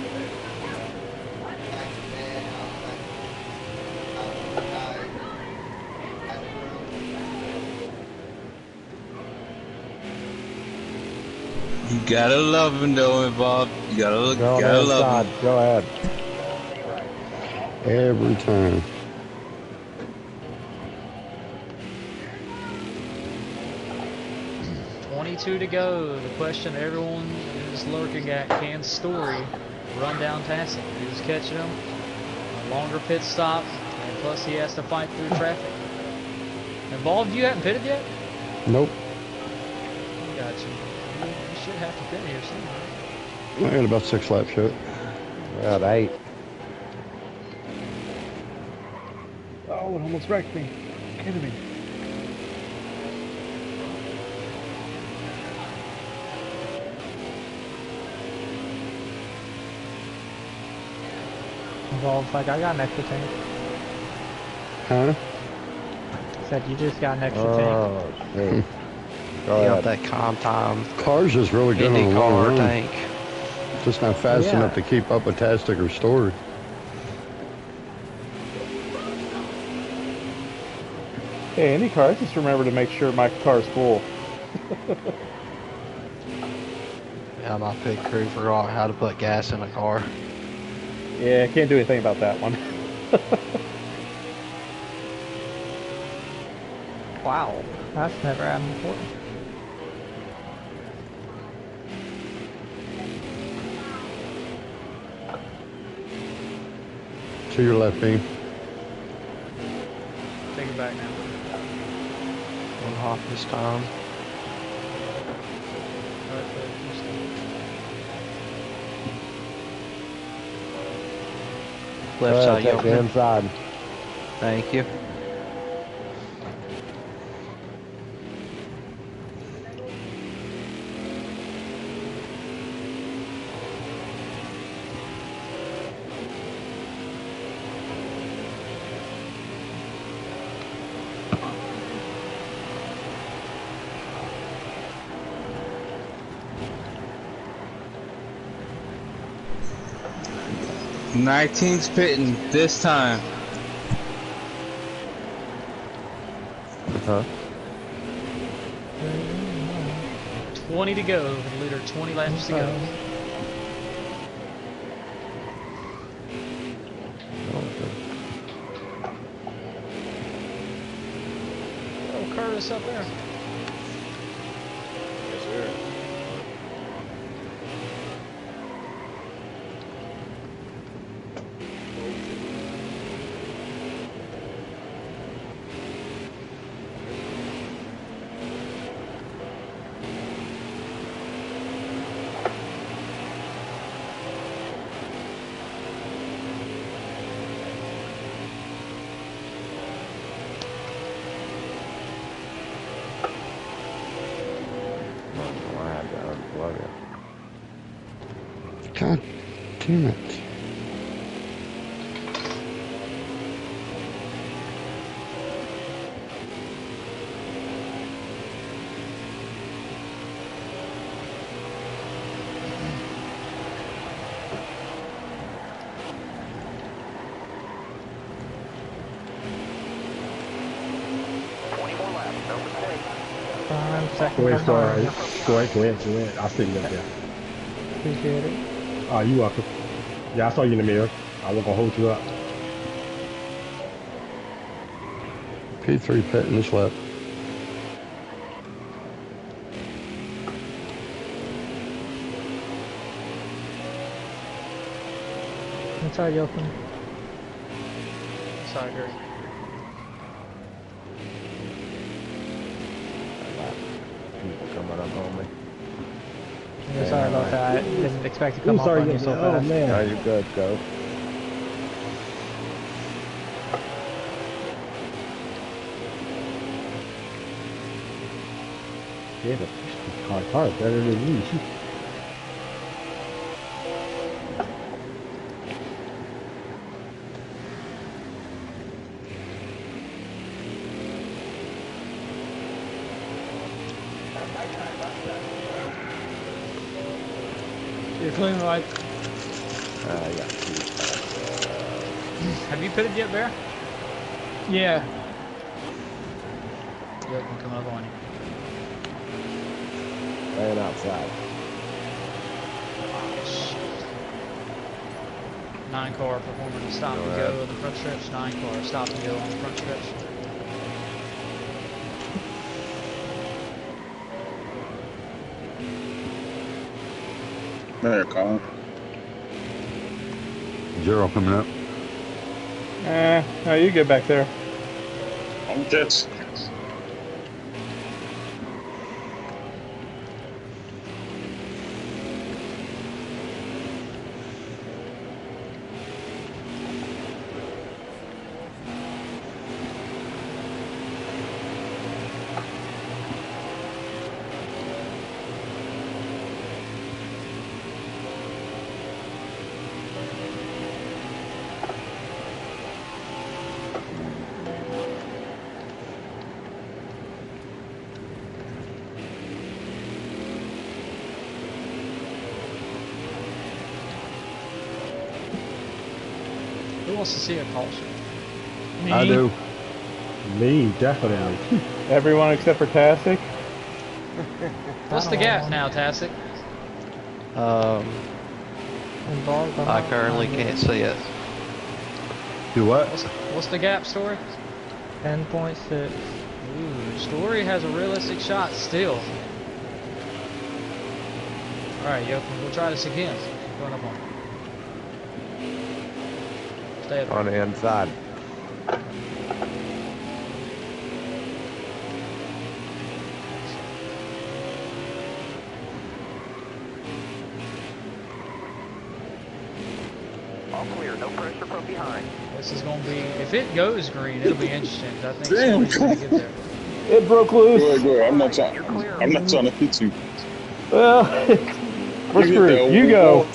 gotta love him though, Bob. You gotta Go on the love inside. him. Go ahead. Every time. $22 to go. The question everyone is lurking at: can Story run down Tassett? Who's catching him? A longer pit stop, and plus he has to fight through traffic. Involved, you haven't pitted yet? Nope. Got you. You should have to pit here soon, right? I got about 6 laps yet. About 8. Oh, it almost wrecked me. Kidding me. Involved, like, I got an extra tank. Huh? Said you just got an extra tank. Oh, shit. You Go got ahead. that calm time. Car's just really good on a long IndyCar run. tank. Just not fast Yeah. enough to keep up with Tastic or Story. Hey, IndyCar, I just remember to make sure my car's full. Yeah, my pit crew forgot how to put gas in a car. Yeah, I can't do anything about that one. Wow, that's never happened before. To your left, Bean. Take it back now. One hop this time. Right foot, Left side, Take the Yeoman. inside. Thank you. The 19's pitting this time. Huh? 20 to go. The leader, 20 laps to go. Oh, Curtis up there. Yes, sir. God damn it. Go ahead, sorry. Go ahead. I'll see you up there. Appreciate it. Oh, you welcome. Yeah, I saw you in the mirror. I wasn't gonna hold you up. P3 pit in this lap. Inside, Yoakum. Sorry, Gary. People coming up on me. Yeah, sorry about that. I didn't expect to come up sorry, on you so oh fast. man. No, you're good, go. Yeah, the car better than me. You're clean, right? Yeah. Have you pitted yet, Bear? Yeah. Yep, I'm coming up on you. And outside. 9 car performing a stop and go on the front stretch. 9 car stop and go on the front stretch. There, Colin. 0 coming up. No, you get back there. I'm catch. Who wants to see a caution? Me. I do. Me, definitely. Everyone except for Tastic. What's the gap now, Tastic? I currently can't see it. Do what? What's the gap, Story? 10.6. Ooh, Story has a realistic shot still. Alright, yo, we'll try this again. Going up on. Stay up. On the inside. All clear, no pressure from behind. This is going to be, if it goes green, it'll be interesting. I think Story's going to get there. It broke loose. Go ahead. I'm not trying to hit you. Well, we're screwed. You go.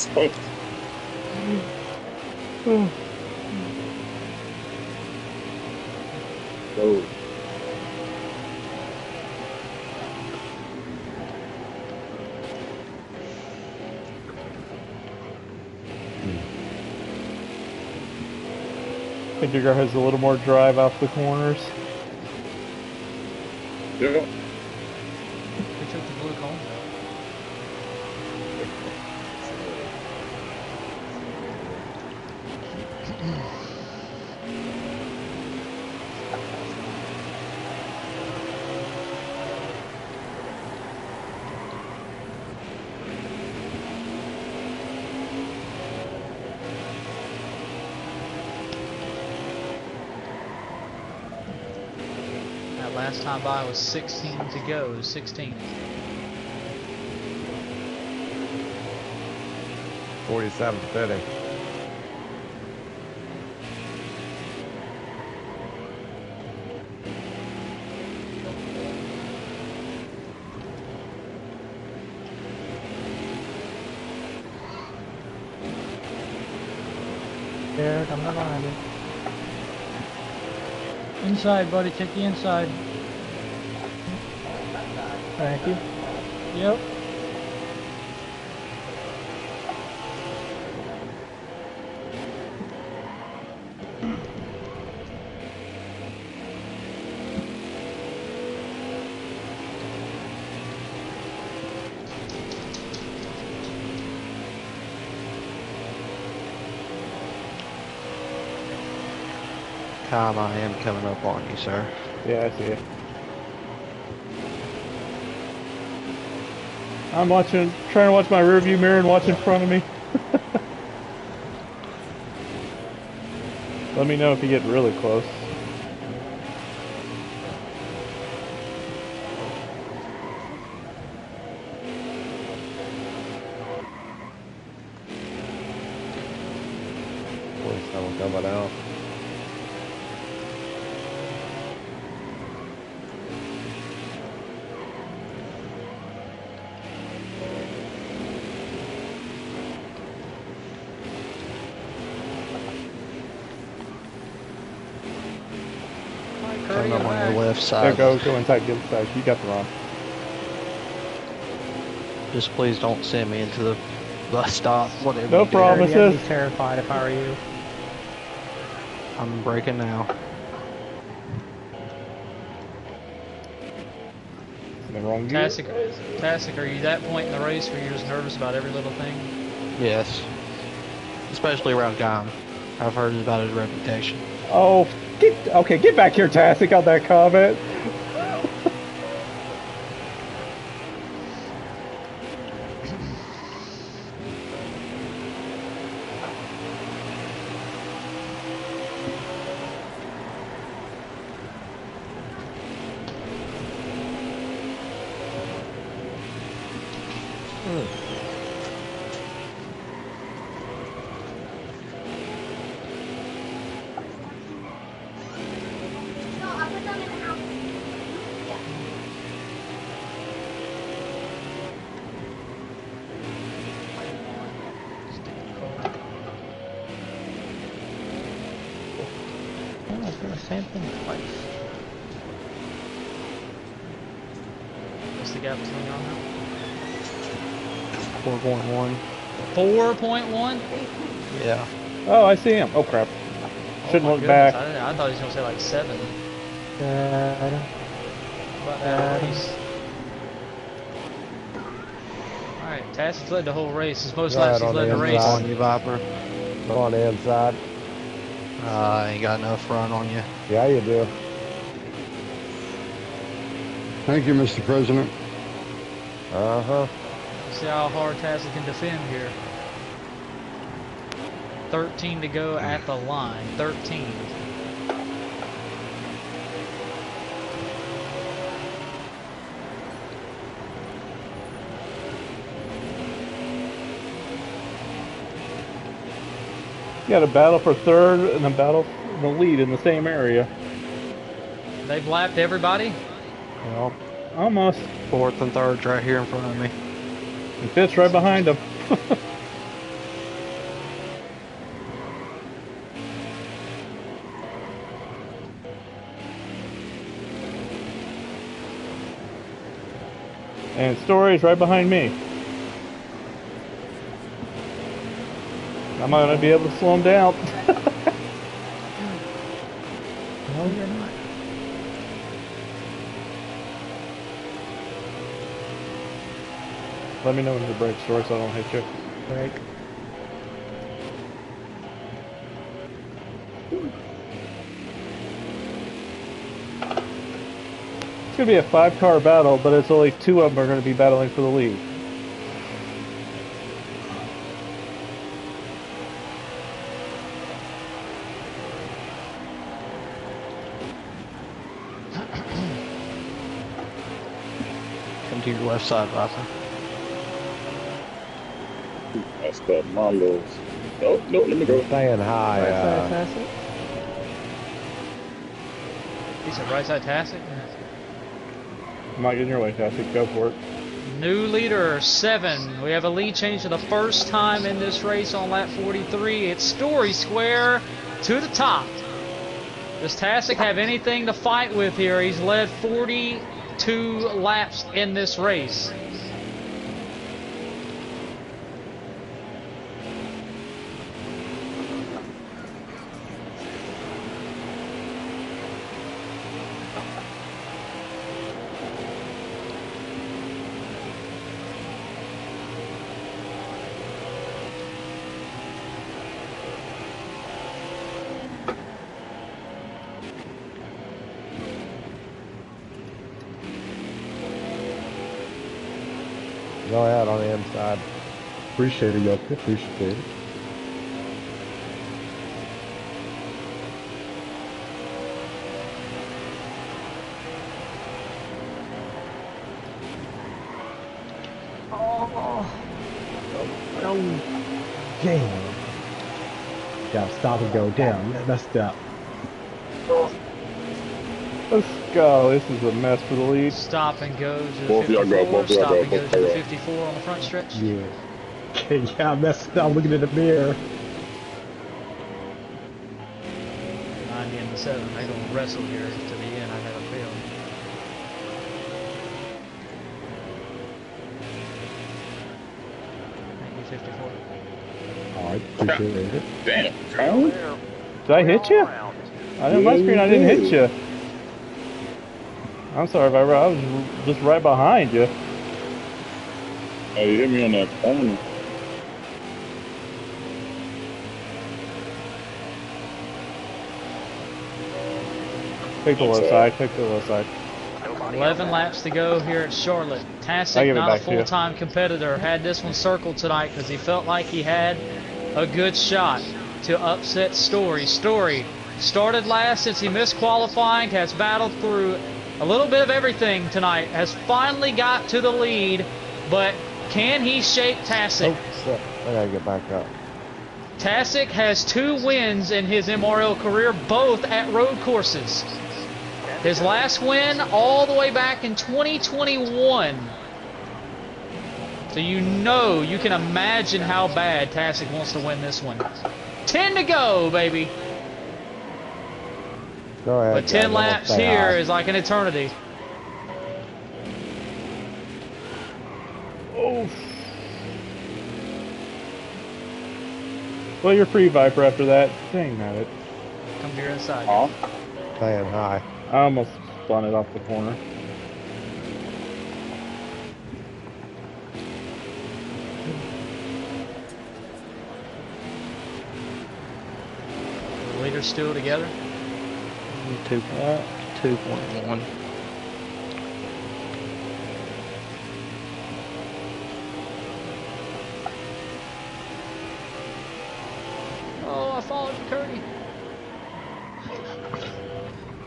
Go. I think your car has a little more drive off the corners. Yeah. We took the blue cone. Last time by was 16 to go, 16. 47.30. There, I'm not behind you. Inside, buddy. Take the inside. Thank you. Yep. Tom, I am coming up on you, sir. Yeah, I see it. I'm trying to watch my rearview mirror and watch in front of me. Let me know if you get really close. Someone coming out. Coming up on your left There, side. go inside the other side. You got the wrong. Just please don't send me into the bus stop. Whatever. No you do. promises. I'd be terrified if I were you. I'm braking now. The wrong gear. Tastic, are you that point in the race where you're just nervous about every little thing? Yes. Especially around Gum. I've heard about his reputation. Oh, get back here, Tastic, on that comment. Same thing twice. What's the gap between y'all now? 4.1. 4.1? Yeah. Oh, I see him. Oh, crap. Shouldn't look goodness. back. I thought he was going to say like 7. About that race. Alright, Tassic's led the whole race. His most laps he's led the race. On you, Viper. Go on the inside. Ain't got enough run on you. Yeah, you do. Thank you, Mr. President. Uh-huh. See how hard Tassic can defend here. 13 to go at the line. 13. You got a battle for third and a battle for the lead in the same area. They've lapped everybody? Well, almost. Fourth and third's right here in front of me. And fifth's right behind him. And Story's right behind me. I'm not going to be able to slow him down. No, you're not. Let me know when to brake, Story, so I don't hit you. Brake. It's going to be a 5-car battle, but it's only 2 of them are going to be battling for the lead. Come to your left side, Viper. That's the Mongols. Oh, no, let me go. Staying high. Right side, Tastic. He said right side Tassic? I'm not getting your way, Tassie. Go for it. New leader, 7. We have a lead change for the first time in this race on lap 43. It's Story Square to the top. Does Tassic have anything to fight with here? He's led 42 laps in this race. Go ahead on the inside. Appreciate it, Yoki. Appreciate it. No. Damn. Gotta stop and go down. Yeah, messed up. Let's go. This is a mess for the lead. Stop and go to the Both of y'all 54. go, both of y'all Stop go, and go both to of the y'all. 54 on the front stretch. Yeah. Yeah, I messed up looking in the mirror. 90 and the 7. They're going to wrestle here to the end, I have a feeling. Thank you, 54. Alright, appreciate it. Damn, Colin. Did I hit you? I didn't, my screen, I didn't hit you. I'm sorry, Viper. I was just right behind you. Oh, you hit me on that corner. Take the low side. Take the low side. 11 laps to go here at Charlotte. I'll Tastic, give it not a back to you. full-time competitor, had this one circled tonight because he felt like he had a good shot to upset Story. Story started last since he missed qualifying, has battled through a little bit of everything tonight, has finally got to the lead, but can he shake Tastic? Oh, shit. I gotta get back up. Tastic has 2 wins in his MRL career, both at road courses. His last win all the way back in 2021. So you can imagine how bad Tastic wants to win this one. 10 to go, baby. Go ahead. But 10 guys, laps stay here high. is like an eternity. Oh. Well, you're free, Viper, after that. Dang it. Come to your inside. Huh? Staying high. I almost spun it off the corner. The leaders still together. 2.1. Oh, I followed Curdy.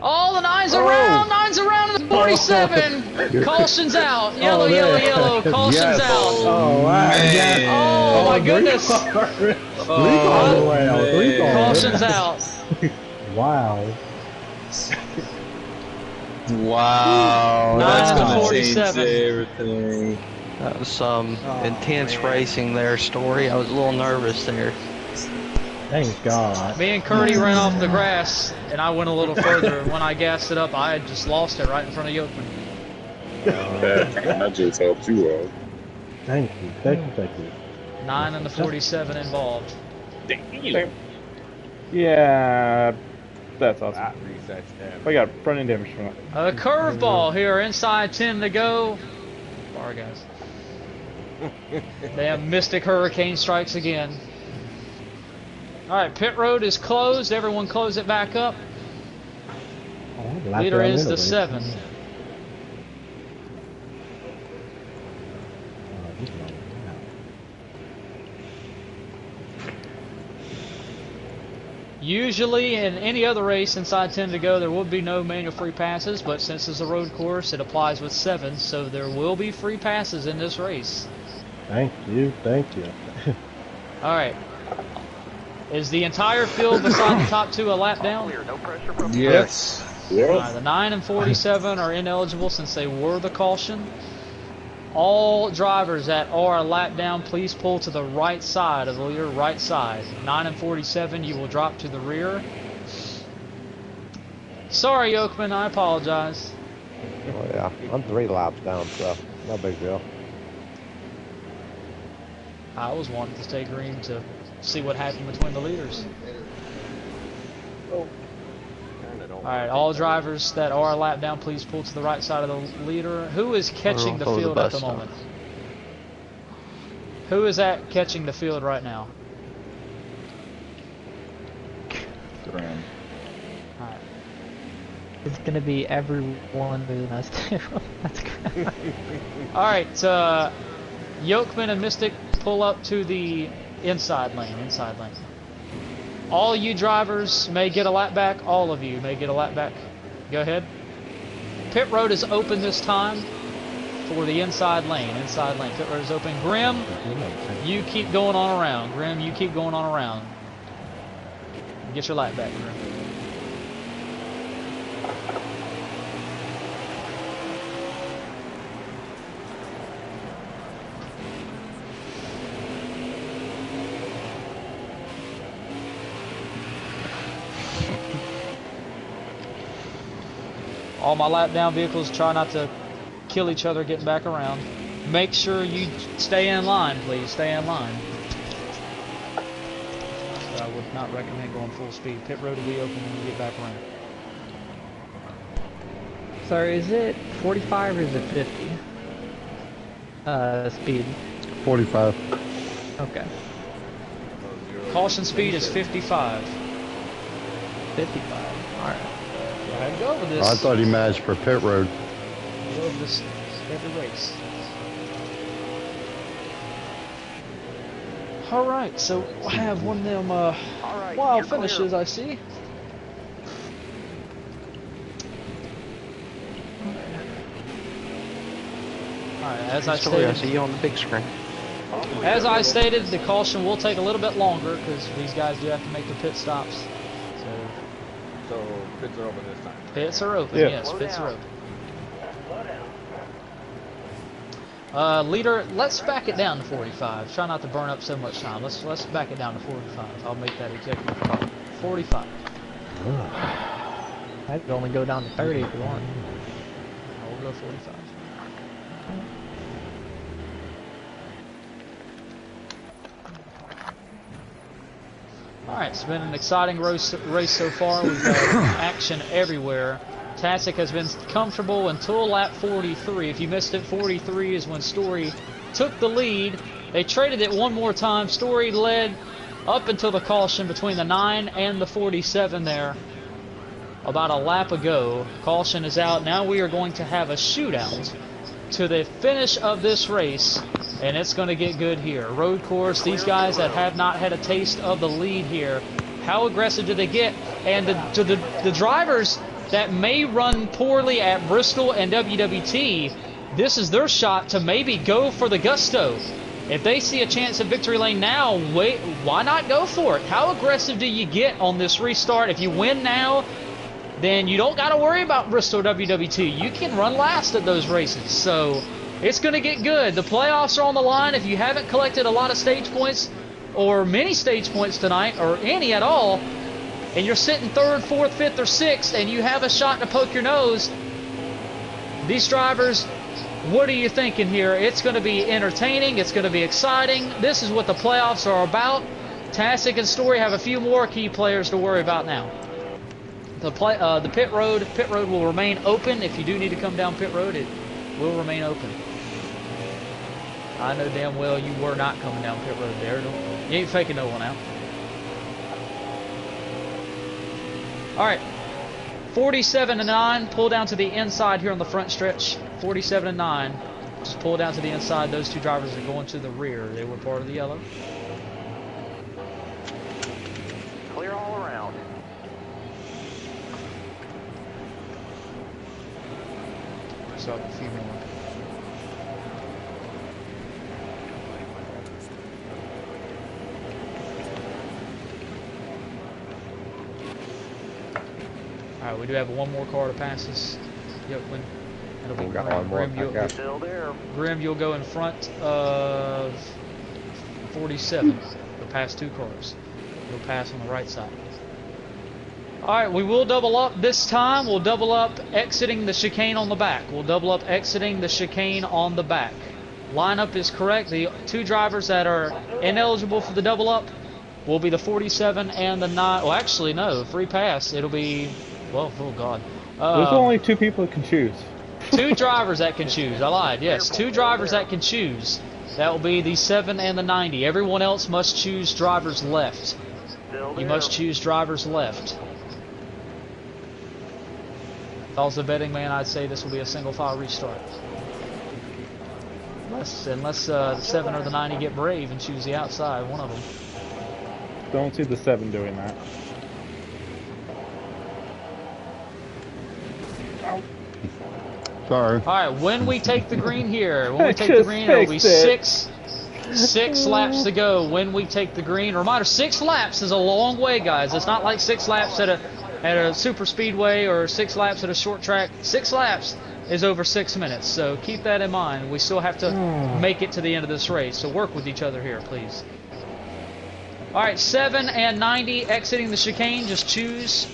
Oh, the 9's around! 9's around in the 47! Caution's out. Yellow, yellow, yellow. Caution's out. Oh, wow. Yes. Oh, my goodness. Caution's out. Wow. Wow, that's 9 to gonna change 47. everything. That was some intense racing there, Story. I was a little nervous there. Thank God. Me and Curdy ran off the grass, and I went a little further. When I gassed it up, I had just lost it right in front of Yokeman. I just helped you out. Thank you. Thank you. Thank you. 9 and the 47 involved. Yeah, that's awesome. That resets damage. I got front end damage from it. A curveball here, inside 10 to go. Sorry, guys. Damn, Mystic Hurricane strikes again. Alright, pit road is closed. Everyone close it back up. Leader is the 7. Usually in any other race inside 10 to go there would be no manual free passes, but since it's a road course it applies with 7, so there will be free passes in this race. Thank you. Thank you. Alright. Is the entire field beside the top 2 a lap down? Yes. Alright, the 9 and 47 are ineligible since they were the caution. All drivers that are a lap down, please pull to the right side of the leader, right side. 9 and 47, you will drop to the rear. Sorry, Yokeman, I apologize. Oh, yeah. I'm 3 laps down, so no big deal. I was wanting to stay green to see what happened between the leaders. Alright, all drivers that are a lap down, please pull to the right side of the leader. Who is catching the field at the moment? Who is at catching the field right now? Graham. Alright. It's gonna be everyone who has to. That's good. Alright, Yokeman and Mystic pull up to the inside lane, All you drivers may get a lap back. All of you may get a lap back. Go ahead. Pit road is open this time for the inside lane. Pit road is open. Grim, you keep going on around. Get your lap back, Grim. All my lap down vehicles try not to kill each other getting back around. Make sure you stay in line, please. Stay in line. I would not recommend going full speed. Pit road will be open when we get back around. Sorry, is it 45 or is it 50? Speed. 45. Okay. Caution speed is 55. 55. Alright. Go ahead and go over this. I thought he matched for pit road. Go over this every race. Alright, so I have one of them wild finishes, I see. Alright, as I Sorry, I stated, see you on the big screen. as I stated, the caution will take a little bit longer because these guys do have to make their pit stops. So pits are open this time. Pits are open, Yeah. yes, pits are open. Leader, let's back it down to 45. Try not to burn up so much time. Let's back it down to 45. I'll make that executive call. 45. I could only go down to 30 if you want. We'll go 45. Alright, it's been an exciting race so far. We've had action everywhere. Tastic has been comfortable until lap 43. If you missed it, 43 is when Story took the lead. They traded it one more time. Story led up until the caution between the 9 and the 47 there about a lap ago. Caution is out. Now we are going to have a shootout to the finish of this race, and it's going to get good here. Road course, these guys that have not had a taste of the lead here, how aggressive do they get? And the drivers that may run poorly at Bristol and WWT, this is their shot to maybe go for the gusto. If they see a chance at victory lane now, why not go for it? How aggressive do you get on this restart? If you win now, then you don't got to worry about Bristol WWT. You can run last at those races. So it's going to get good. The playoffs are on the line. If you haven't collected a lot of stage points or many stage points tonight or any at all, and you're sitting 3rd, 4th, 5th, or 6th, and you have a shot to poke your nose, these drivers, what are you thinking here? It's going to be entertaining. It's going to be exciting. This is what the playoffs are about. Tastic and Story have a few more key players to worry about now. The pit road will remain open. If you do need to come down pit road, it will remain open. I know damn well you were not coming down pit road there. You ain't faking no one out. Alright, 47-9, pull down to the inside here on the front stretch. 47-9, just pull down to the inside. Those two drivers are going to the rear. They were part of the yellow. Clear all around. So a few more. Alright, we do have one more car to pass us. Yep, it'll be Grim. Still there. Grim, you'll go in front of 47. You'll pass two cars. You'll pass on the right side. Alright, we will double up this time. We'll double up exiting the chicane on the back. We'll double up exiting the chicane on the back. Lineup is correct. The two drivers that are ineligible for the double up will be the 47 and the 9. Well, actually, no. Free pass. It'll be... Well, oh God. There's only two people that can choose. Two drivers that can choose. I lied. Yes, two drivers that can choose. That will be the 7 and the 90. Everyone else must choose drivers left. You must choose drivers left. If I was a betting man, I'd say this will be a single file restart. Unless the 7 or the 90 get brave and choose the outside, one of them. Don't see the 7 doing that. Sorry. Alright, when we take the green here, when we take the green, it'll be six laps to go when we take the green. Reminder, 6 laps is a long way, guys. It's not like 6 laps at a super speedway or 6 laps at a short track. 6 laps is over 6 minutes, so keep that in mind. We still have to make it to the end of this race, so work with each other here, please. Alright, 7 and 90 exiting the chicane. Just choose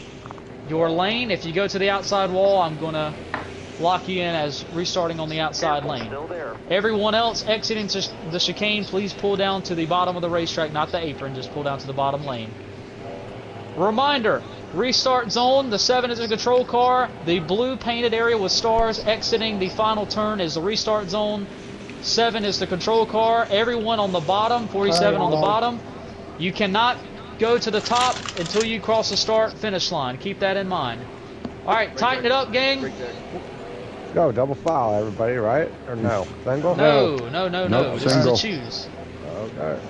your lane. If you go to the outside wall, I'm going to lock you in as restarting on the outside lane. Everyone else exiting the chicane, please pull down to the bottom of the racetrack, not the apron, just pull down to the bottom lane. Reminder, Restart zone, the 7 is a control car. The blue painted area with stars exiting the final turn is the restart zone. 7 is the control car. Everyone on the bottom, 47 on the bottom. You cannot go to the top until you cross the start-finish line. Keep that in mind. All right, tighten it up, gang. Go, double foul, everybody, right? Or no? Single? No. Nope, This single. is a choose. Okay.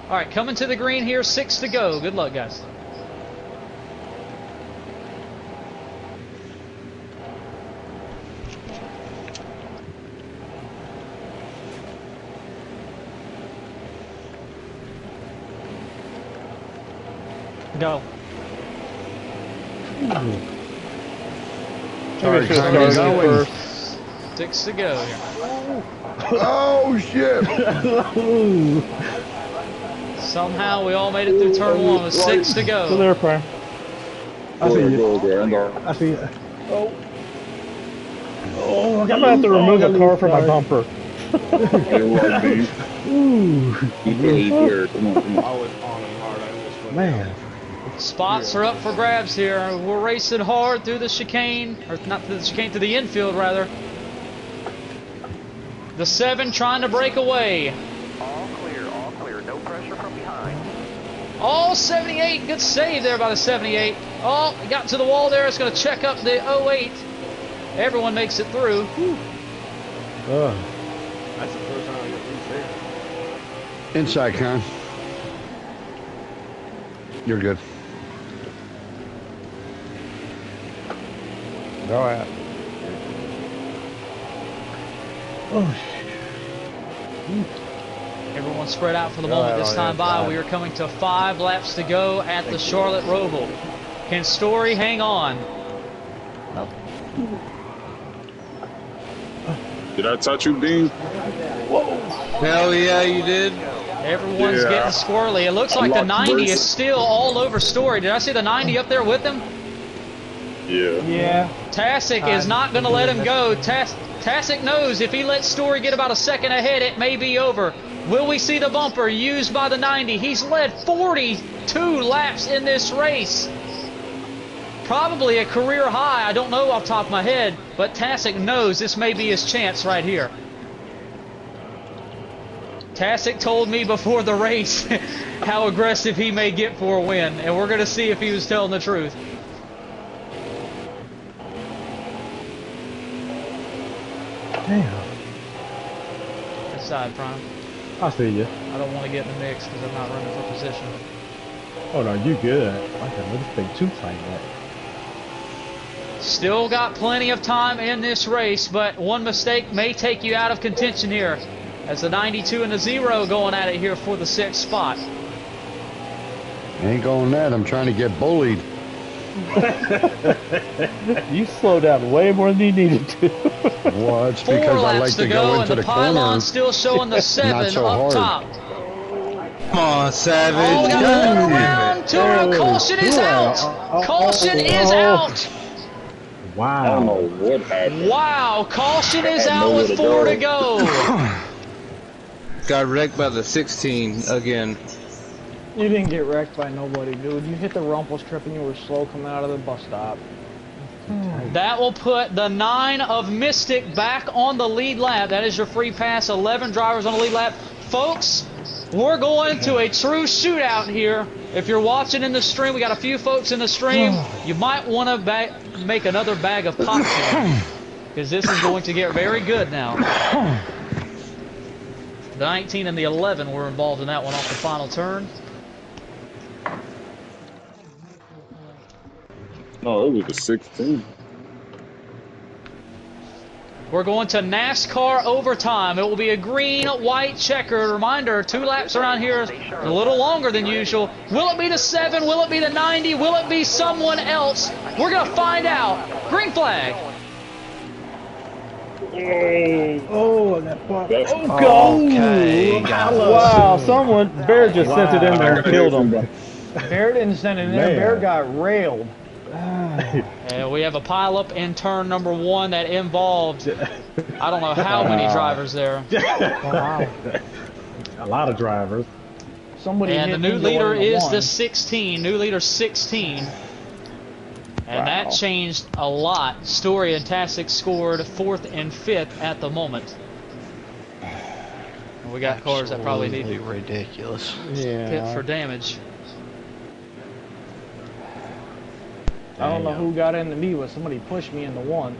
All right, coming to the green here, 6 to go. Good luck, guys. Go. Maybe I should have started first. 6 to go here. Oh, shit. Somehow we all made it through turn 1 with 6 to go. Still there, Prime. I see you. Go. I see you. Oh, I'm gonna have to remove a car from my bumper. Ooh. Come on. I was on him hard. I almost went Man. down. Spots are up for grabs here. We're racing hard through the chicane, or not through the chicane, to the infield rather. The 7 trying to break away. All clear, no pressure from behind. Oh, 78, good save there by the 78. Oh, it got to the wall there. It's going to check up the 08. Everyone makes it through. That's the first time I get through there. Inside, Con. You're good. Go ahead. Oh, Everyone spread out for the moment this time by. We are coming to 5 laps to go at the Charlotte Roval. Can Story hang on? Did I touch you, Dean? Hell yeah, you did. Everyone's getting squirrely. It looks like the 90 is still all over Story. Did I see the 90 up there with him? Yeah. Tasik is not going to let him go. Tasik knows if he lets Story get about a second ahead, it may be over. Will we see the bumper used by the 90? He's led 42 laps in this race. Probably a career high. I don't know off the top of my head, but Tasik knows this may be his chance right here. Tasik told me before the race how aggressive he may get for a win, and we're going to see if he was telling the truth. damn. Good side, Prime. I see you. I don't want to get in the mix because I'm not running for position. Oh no, you good. I can let this thing too tight yet. Still got plenty of time in this race, but one mistake may take you out of contention here. As the 92 and the 0 going at it here for the 6th spot. Ain't going that. I'm trying to get bullied. You slowed down way more than you needed to. Well, it's 4 because I laps like to to go, go and into the the corner. pylon still showing the 7 so up hard. top. Come on, Savage. Oh, we got one around, 2 around. Caution is out. Caution is out. I don't Wow. know what happened. Wow, caution is I had out nowhere with to 4 go. to go. Got wrecked by the 16 again. You didn't get wrecked by nobody, dude. You hit the rumple strip and you were slow coming out of the bus stop. That will put the 9 of Mystic back on the lead lap. That is your free pass. 11 drivers on the lead lap. Folks, we're going to a true shootout here. If you're watching in the stream, we got a few folks in the stream. You might want to make another bag of popcorn because this is going to get very good now. The 19 and the 11 were involved in that one off the final turn. No, it was the 16. We're going to NASCAR overtime. It will be a green-white checkered. Reminder, 2 laps around here is a little longer than usual. Will it be the 7? Will it be the 90? Will it be someone else? We're going to find out. Green flag. Oh, and that part. Oh, go! Okay, Wow, someone, Bear just sent it in there and killed him. Bear didn't send it in there. Man. Bear got railed. And we have a pileup in turn number 1 that involved, I don't know how many drivers there. Wow. A lot of drivers. Somebody And the hit me new leader going into is one. the 16. New leader 16. And that changed a lot. Story and Tastic scored 4th and 5th at the moment. And we got cars that probably need ridiculous. hit for damage. I don't know who got into me, but somebody pushed me into one.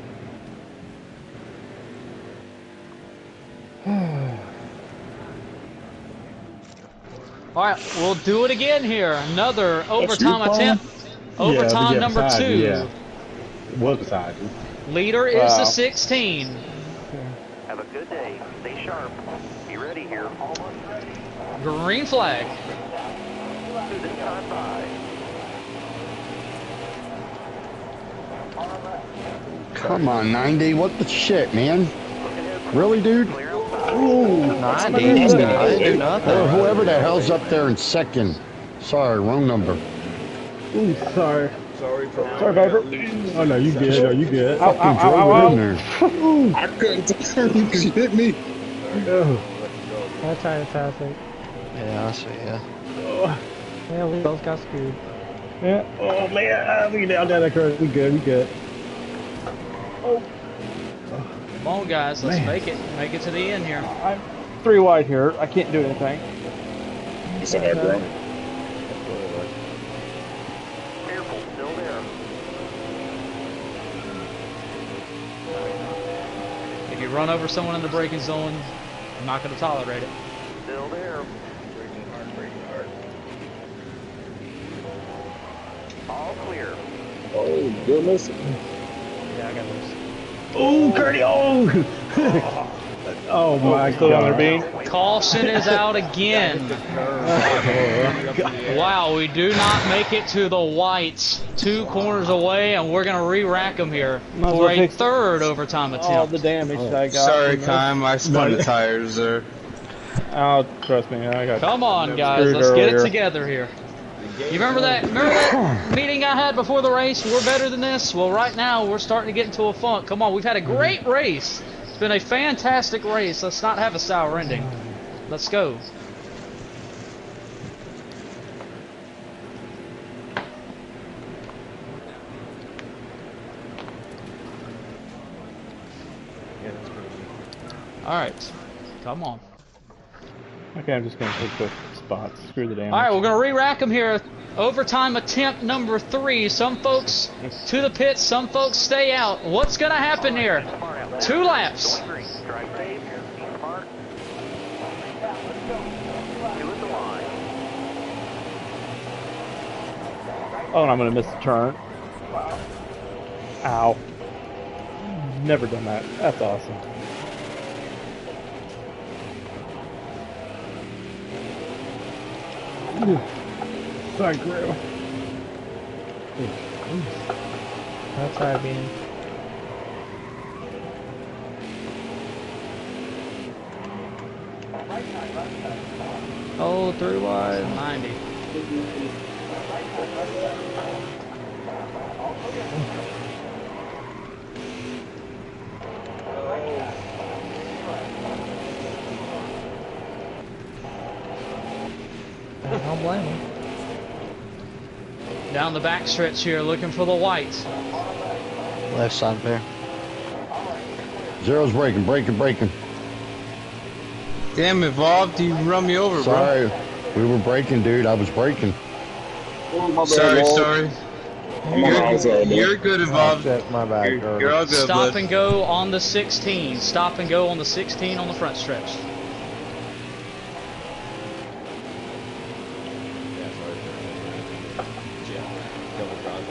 All right, we'll do it again here. Another overtime you, attempt. Overtime yeah, number beside 2. you, yeah. Was beside you. Leader is the 16. Have a good day. Stay sharp. Be ready here. Almost ready. Green flag. This time by. Come on, 90. What the shit, man? Really, dude? Ooh, 90. He's gonna do nothing. Whoever the hell's up there in second. Sorry, wrong number. Ooh, sorry. Sorry, Piper. Oh, no, you good. No, you good. Fucking drove it in there. I couldn't turn you because you hit me. That's fantastic. Yeah, I see, yeah. Yeah, we both got screwed. Yeah. Oh, man. We down that curve. We good. We good. Come on, guys. Let's make it. Make it to the end here. I'm 3 wide here. I can't do anything. It's all right, bro. Careful, still there. If you run over someone in the braking zone, I'm not going to tolerate it. Still there. All clear. Oh, goodness. Yeah, I got this. Oh, Curdy. Oh. Oh, my Still on their beam. Caution is out again. Wow, we do not make it to the whites. 2 corners away, and we're going to re-rack them here for a 3rd overtime attempt. All the damage I got. Sorry, Kyle. I spun the tires there. Oh, trust me. I got. Come on, guys. screwed Let's get it earlier. together here. You remember that meeting I had before the race? We're better than this. Well, right now we're starting to get into a funk. Come on, we've had a great race. It's been a fantastic race. Let's not have a sour ending. Let's go. All right, come on. Okay, I'm just gonna take the spots. Screw the damage. All right, we're gonna re-rack them here. Overtime attempt number 3. Some folks to the pits, some folks stay out. What's gonna happen here? 2 laps. Drive safe. Be smart. Two at the line. Oh, and I'm gonna miss the turn. Ow. Never done that. That's awesome. Sorry, Grill. That's how I've been. Oh, 3 wide, 90. I don't blame him. Down the back stretch here, looking for the whites. Left side there. Zero's braking. Damn, Evolved, you run me over, Sorry, we were braking, dude. I was braking. bro. Sorry. You're good, Evolved. My bad. You're all good, Stop bud. and go on the 16. Stop and go on the 16 on the front stretch.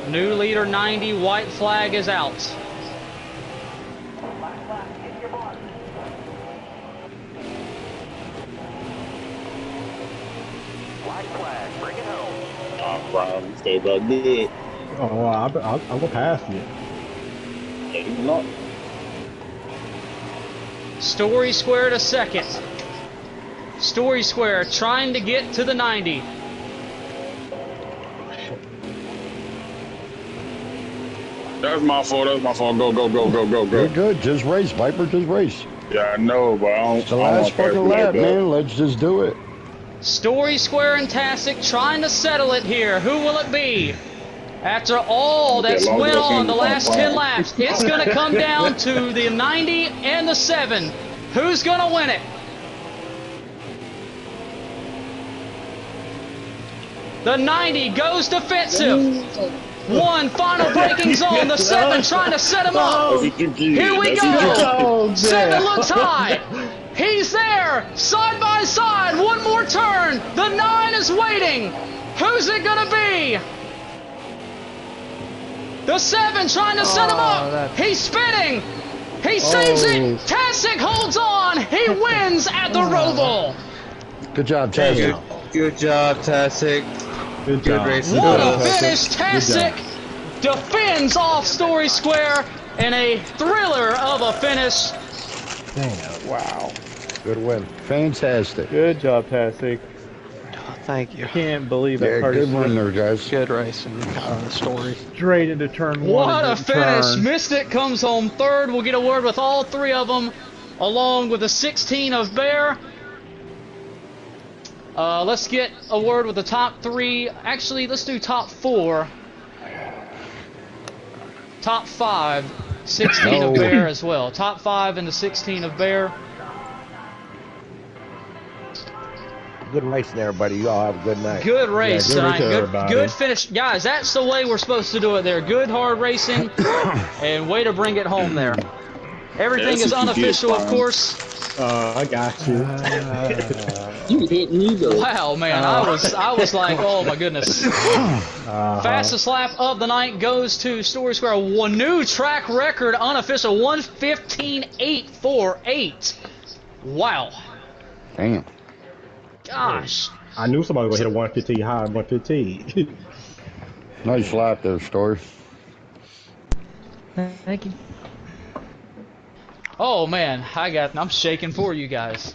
New leader 90, white flag is out. Black flag. Bring it home. Oh, bro, stay about good. Oh, wow, I'll go past you. Maybe not. Story Square to second. Story Square trying to get to the 90. That's my fault. Go. You're good. Just race, Viper. Just race. Yeah, I know, but I don't. The last fucking lap, man. Let's just do it. Story Square and Tastic trying to settle it here. Who will it be? After all that's went on the last 10 laps, it's going to come down to the 90 and the 7. Who's going to win it? The 90 goes defensive. One final braking zone. The 7 trying to set him up. Here we go. 7 looks high. He's there. Side by side. One more turn. The 9 is waiting. Who's it going to be? The 7 trying to set him up. He's spinning. He saves it. Tastic holds on. He wins at the Roval. Good job, Tastic. Good job, Tastic. Good race. What a finish. Tastic defends off Story Square in a thriller of a finish. Damn. Wow. Good win. Fantastic. Good job, Tastic. Thank you. Can't believe it. Yeah, good win there, guys. Good racing. Story. Straight into turn 1. What a finish. Mystic comes home third. We'll get a word with all 3 of them, along with the 16 of Bear. Let's get a word with the top 3. Actually, let's do top 4. Top 5, 16 of Bear as well. Top 5 and the 16 of Bear. Good racing, everybody. You all have a good night. Good race tonight. Good finish. Guys, that's the way we're supposed to do it there. Good, hard racing, and way to bring it home there. Everything is unofficial, of course. I got you. You hit me though. Wow, man, I was like, oh my goodness. Fastest lap of the night goes to Story Square. One new track record, unofficial, 1:15.848. Wow. Damn. Gosh. I knew somebody was going to hit a 115 high, 115. Nice lap there, Story. Thank you. Oh man, I'm shaking for you guys.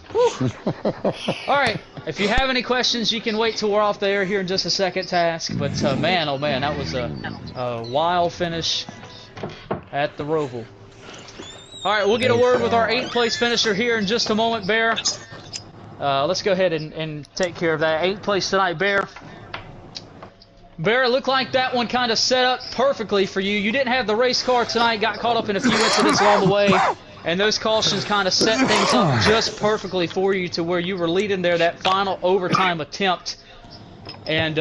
All right, if you have any questions, you can wait till we're off the air here in just a second, Task. But man, oh man, that was a wild finish at the Roval. All right, we'll get a word with our 8th place finisher here in just a moment, Bear. Let's go ahead and take care of that. 8th place tonight, Bear. Bear, it looked like that one kind of set up perfectly for you. You didn't have the race car tonight, got caught up in a few incidents along the way, and those cautions kind of set things up just perfectly for you to where you were leading there that final overtime attempt. And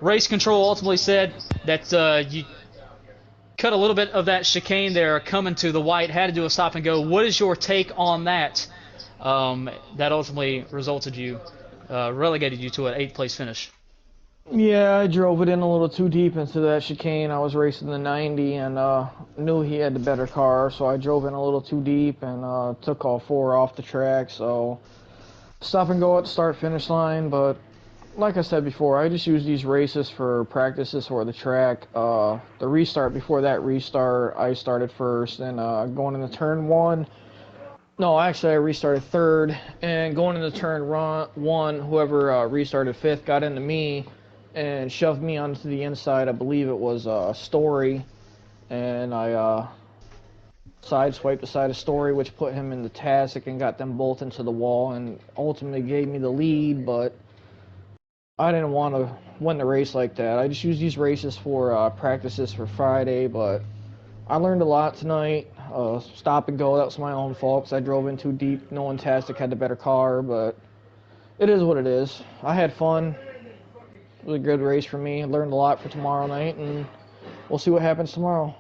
race control ultimately said that you cut a little bit of that chicane there coming to the white, had to do a stop and go. What is your take on that? That ultimately relegated you to an 8th place finish. Yeah, I drove it in a little too deep into that chicane. I was racing the 90 and knew he had the better car, so I drove in a little too deep and took all 4 off the track. So stop and go at the start-finish line, but like I said before, I just use these races for practices for the track. The restart, before that restart, I started first, and going into turn 1, no, actually I restarted 3rd, and going into turn 1, whoever restarted 5th got into me and shoved me onto the inside. I believe it was Story, and I sideswiped the side of Story, which put him in the Tastic and got them both into the wall, and ultimately gave me the lead, but I didn't want to win the race like that. I just use these races for practices for Friday, but I learned a lot tonight. Stop and go, that was my own fault because I drove in too deep. No one Tastic had the better car, but it is what it is. I had fun. It was a good race for me. I learned a lot for tomorrow night, and we'll see what happens tomorrow.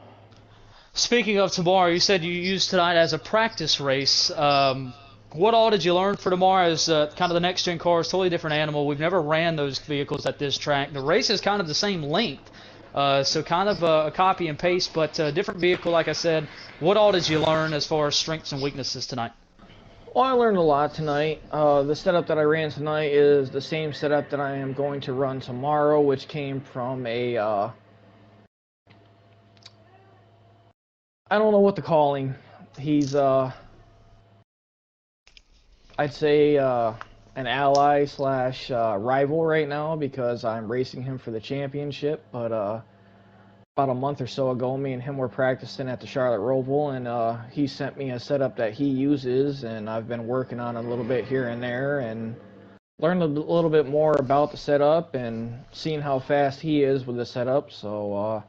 Speaking of tomorrow, you said you used tonight as a practice race. What all did you learn for tomorrow? As kind of the next-gen car is a totally different animal. We've never ran those vehicles at this track. The race is kind of the same length, so kind of a copy and paste, but a different vehicle, like I said. What all did you learn as far as strengths and weaknesses tonight? Well, I learned a lot tonight. The setup that I ran tonight is the same setup that I am going to run tomorrow, which came from a, I don't know what to call him. He's, I'd say, an ally slash rival right now because I'm racing him for the championship, but about a month or so ago. Me and him were practicing at the Charlotte Roval, and he sent me a setup that he uses, and I've been working on it a little bit here and there, and learned a little bit more about the setup and seeing how fast he is with the setup. So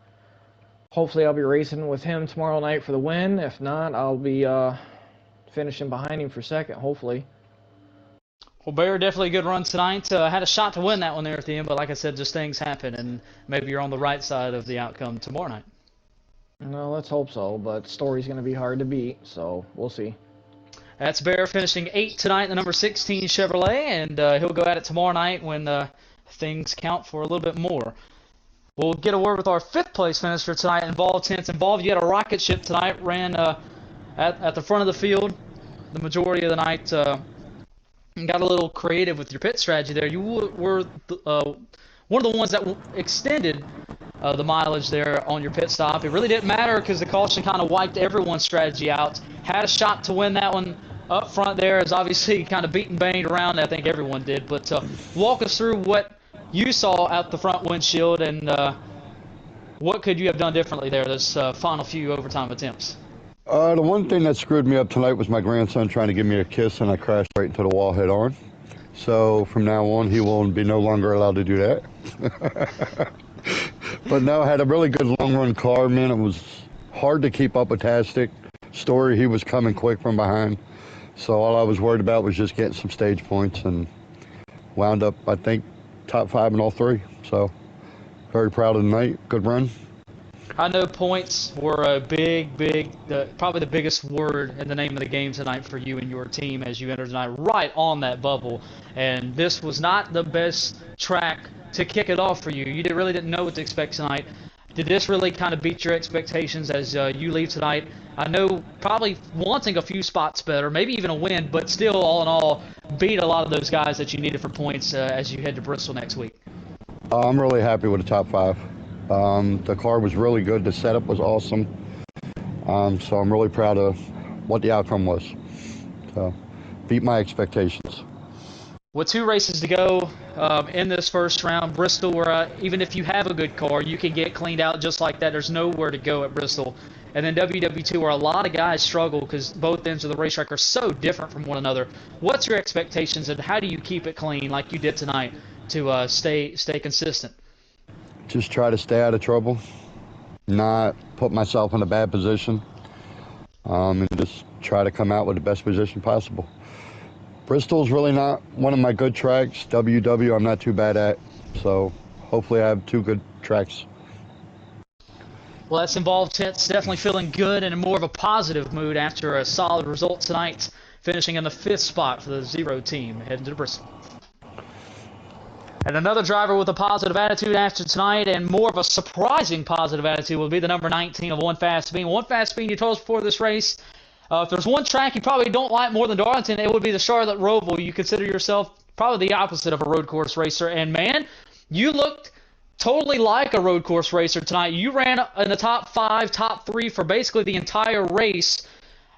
hopefully I'll be racing with him tomorrow night for the win. If not, I'll be finishing behind him for second, hopefully. Well, Bear, definitely a good run tonight. Had a shot to win that one there at the end, but like I said, just things happen, and maybe you're on the right side of the outcome tomorrow night. No, let's hope so, but Story's going to be hard to beat, so we'll see. That's Bear finishing 8th tonight in the number 16 Chevrolet, and he'll go at it tomorrow night when things count for a little bit more. We'll get a word with our 5th place finisher tonight, Involved 10th. Involved, you had a rocket ship tonight, ran at the front of the field the majority of the night. And got a little creative with your pit strategy there. You were one of the ones that extended the mileage there on your pit stop. It really didn't matter because the caution kind of wiped everyone's strategy out. Had a shot to win that one up front there. Is obviously kind of beat and banged around. I think everyone did. But walk us through what you saw out the front windshield and what could you have done differently there those final few overtime attempts? The one thing that screwed me up tonight was my grandson trying to give me a kiss, and I crashed right into the wall head on. So from now on, he will be no longer allowed to do that. But no, I had a really good long-run car, man. It was hard to keep up with Tastic. Story, he was coming quick from behind. So all I was worried about was just getting some stage points, and wound up, I think, top 5 in all 3. So very proud of the night. Good run. I know points were a probably the biggest word in the name of the game tonight for you and your team as you entered tonight, right on that bubble. And this was not the best track to kick it off for you. You really didn't know what to expect tonight. Did this really kind of beat your expectations as you leave tonight? I know probably wanting a few spots better, maybe even a win, but still, all in all, beat a lot of those guys that you needed for points as you head to Bristol next week. I'm really happy with the top 5. The car was really good. The setup was awesome. So I'm really proud of what the outcome was. So beat my expectations. With 2 races to go in this first round, Bristol, where even if you have a good car, you can get cleaned out just like that. There's nowhere to go at Bristol. And then WW2, where a lot of guys struggle because both ends of the racetrack are so different from one another. What's your expectations, and how do you keep it clean like you did tonight to stay consistent? Just try to stay out of trouble, not put myself in a bad position, and just try to come out with the best position possible. Bristol's really not one of my good tracks. WW I'm not too bad at, so hopefully I have 2 good tracks. Well, that's Involved 10th, definitely feeling good and in more of a positive mood after a solid result tonight, finishing in the 5th spot for the 0 team heading to Bristol. And another driver with a positive attitude after tonight, and more of a surprising positive attitude, will be the number 19 of One Fast Bean. One Fast Bean, you told us before this race, if there's one track you probably don't like more than Darlington, it would be the Charlotte Roval. You consider yourself probably the opposite of a road course racer. And, man, you looked totally like a road course racer tonight. You ran in the top 5, top 3 for basically the entire race.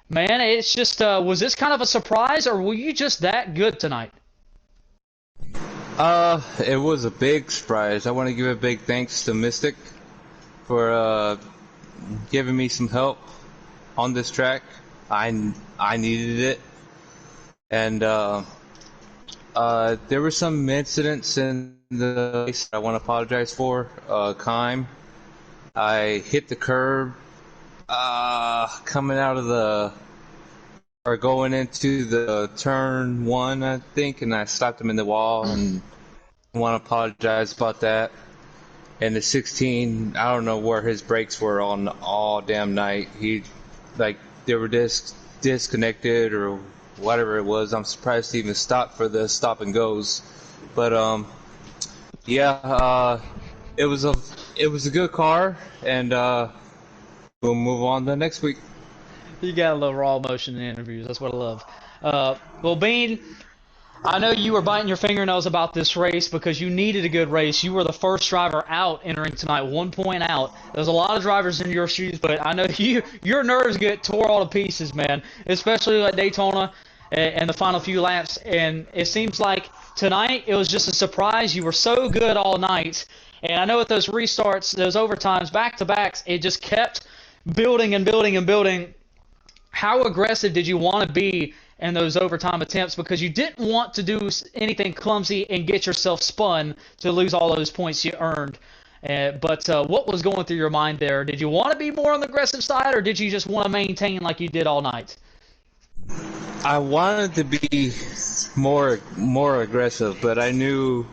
Man, it's just, was this kind of a surprise, or were you just that good tonight? It was a big surprise. I want to give a big thanks to Mystic for giving me some help on this track. I needed it, and there were some incidents in the race I want to apologize for. Kime, I hit the curb coming out of or going into the turn 1, I think, and I stopped him in the wall, and I want to apologize about that. And the 16, I don't know where his brakes were on all damn night. They were disconnected or whatever it was. I'm surprised he even stopped for the stop and goes. But yeah, it was a good car, and we'll move on to next week. You got a little raw emotion in interviews. That's what I love. Well, Bean, I know you were biting your fingernails about this race because you needed a good race. You were the first driver out entering tonight, 1 point out. There's a lot of drivers in your shoes, but I know your nerves get tore all to pieces, man, especially at Daytona and the final few laps. And it seems like tonight it was just a surprise. You were so good all night, And I know with those restarts, those overtimes, back-to-backs, it just kept building and building and building. How aggressive did you want to be in those overtime attempts? Because you didn't want to do anything clumsy and get yourself spun to lose all those points you earned. But what was going through your mind there? Did you want to be more on the aggressive side, or did you just want to maintain like you did all night? I wanted to be more aggressive, but I knew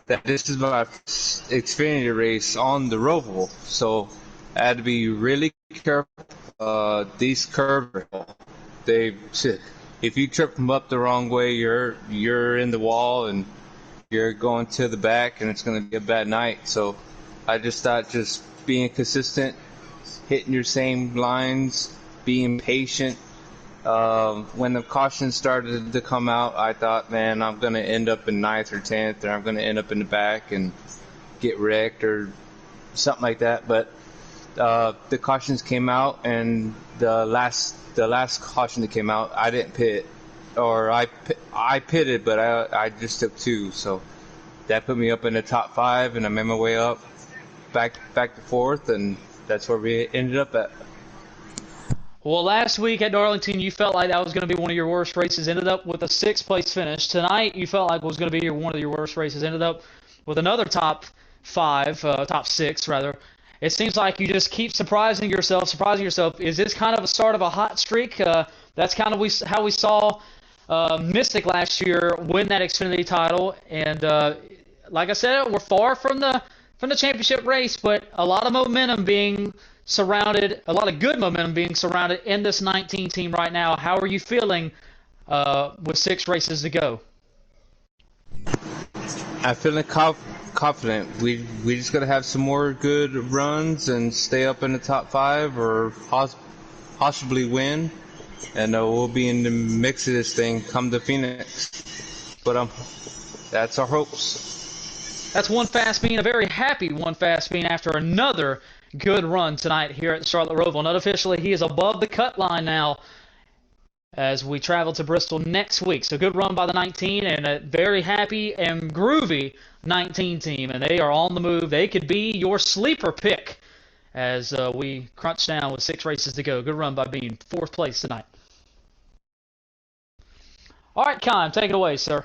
that this is my Xfinity race on the Roval, so I had to be really careful. These curves, if you trip them up the wrong way, you're in the wall and you're going to the back, and it's going to be a bad night. So I just thought just being consistent, hitting your same lines, being patient. When the caution started to come out, I thought, man, I'm going to end up in 9th or 10th, or I'm going to end up in the back and get wrecked or something like that. But the cautions came out, and the last caution that came out, I didn't pit, or I pitted, but I just took 2, so that put me up in the top 5, and I made my way up back to 4th, and that's where we ended up at. Well, last week at Darlington, you felt like that was going to be one of your worst races. Ended up with a 6th place finish. Tonight, you felt like it was going to be one of your worst races. Ended up with another top 6 rather. It seems like you just keep surprising yourself. Is this kind of a start of a hot streak? That's kind of how we saw Mystic last year win that Xfinity title. And like I said, we're far from the championship race, but a lot of momentum being surrounded, a lot of good momentum being surrounded in this 19 team right now. How are you feeling with 6 races to go? I'm feeling confident. We just got to have some more good runs and stay up in the top 5, or possibly win, and we'll be in the mix of this thing come to Phoenix. But that's our hopes. That's one Fast Bean, a very happy one Fast Bean after another good run tonight here at Charlotte Roval. Not officially, he is above the cut line now as we travel to Bristol next week. So good run by the 19, and a very happy and groovy 19 team, and they are on the move. They could be your sleeper pick as we crunch down with 6 races to go. Good run by Bean, 4th place tonight. All right, Kyle, take it away, sir.